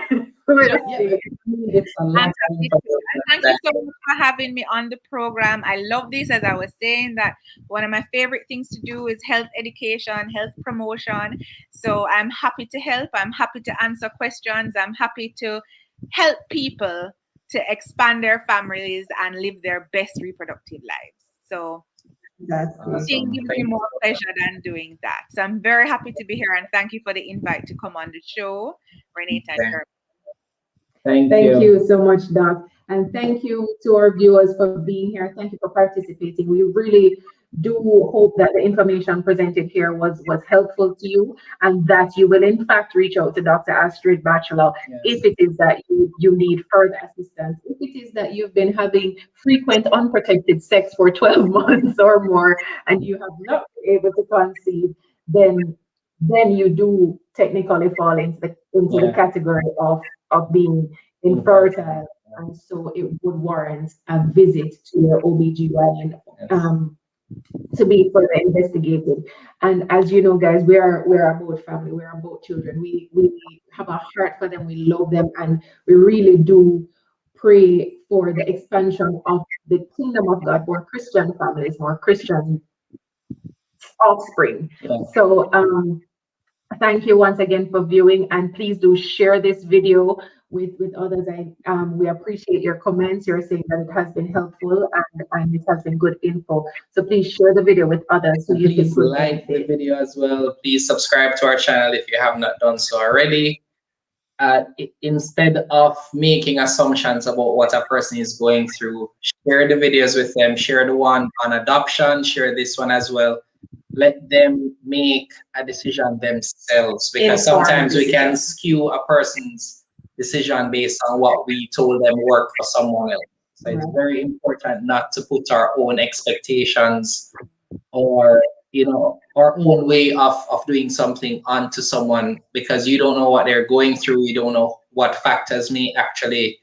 We'll see. It's a lot of information. Thank you so much for having me on the program. I love this. As I was saying, that one of my favorite things to do is health education, health promotion. So I'm happy to help. I'm happy to answer questions. I'm happy to help people to expand their families and live their best reproductive lives. So That's nothing gives me more pleasure than doing that. So I'm very happy to be here, and thank you for the invite to come on the show, Renata and Kirby. Thank you so much, Doc. And thank you to our viewers for being here. Thank you for participating. We really do hope that the information presented here was helpful to you, and that you will in fact reach out to Dr. Astrid Batchelor if it is that you need further assistance. If it is that you've been having frequent unprotected sex for 12 months or more and you have not been able to conceive, then you do technically fall into the category of being infertile, and so it would warrant a visit to your OBGYN to be further investigated. And as you know, guys, we're about family, we're about children. We have a heart for them, we love them, and we really do pray for the expansion of the kingdom of God, more Christian families, more Christian offspring. So thank you once again for viewing, and please do share this video with others. We appreciate your comments. You're saying that it has been helpful and it has been good info. So please share the video with others. So please like the video as well. Please subscribe to our channel if you have not done so already. Instead of making assumptions about what a person is going through, share the videos with them. Share the one on adoption. Share this one as well. Let them make a decision themselves, because sometimes we can skew a person's decision based on what we told them worked for someone else. So it's very important not to put our own expectations or our own way of doing something onto someone, because you don't know what they're going through. You don't know what factors may actually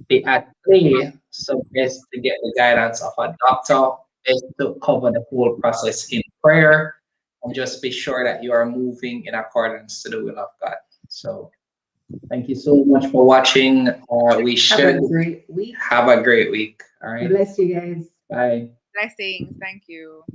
be at play. So best to get the guidance of a doctor, is to cover the whole process in prayer, and just be sure that you are moving in accordance to the will of God. So thank you so much for watching. We should have a great week. Have a great week. All right. Bless you guys. Bye. Blessings. Thank you.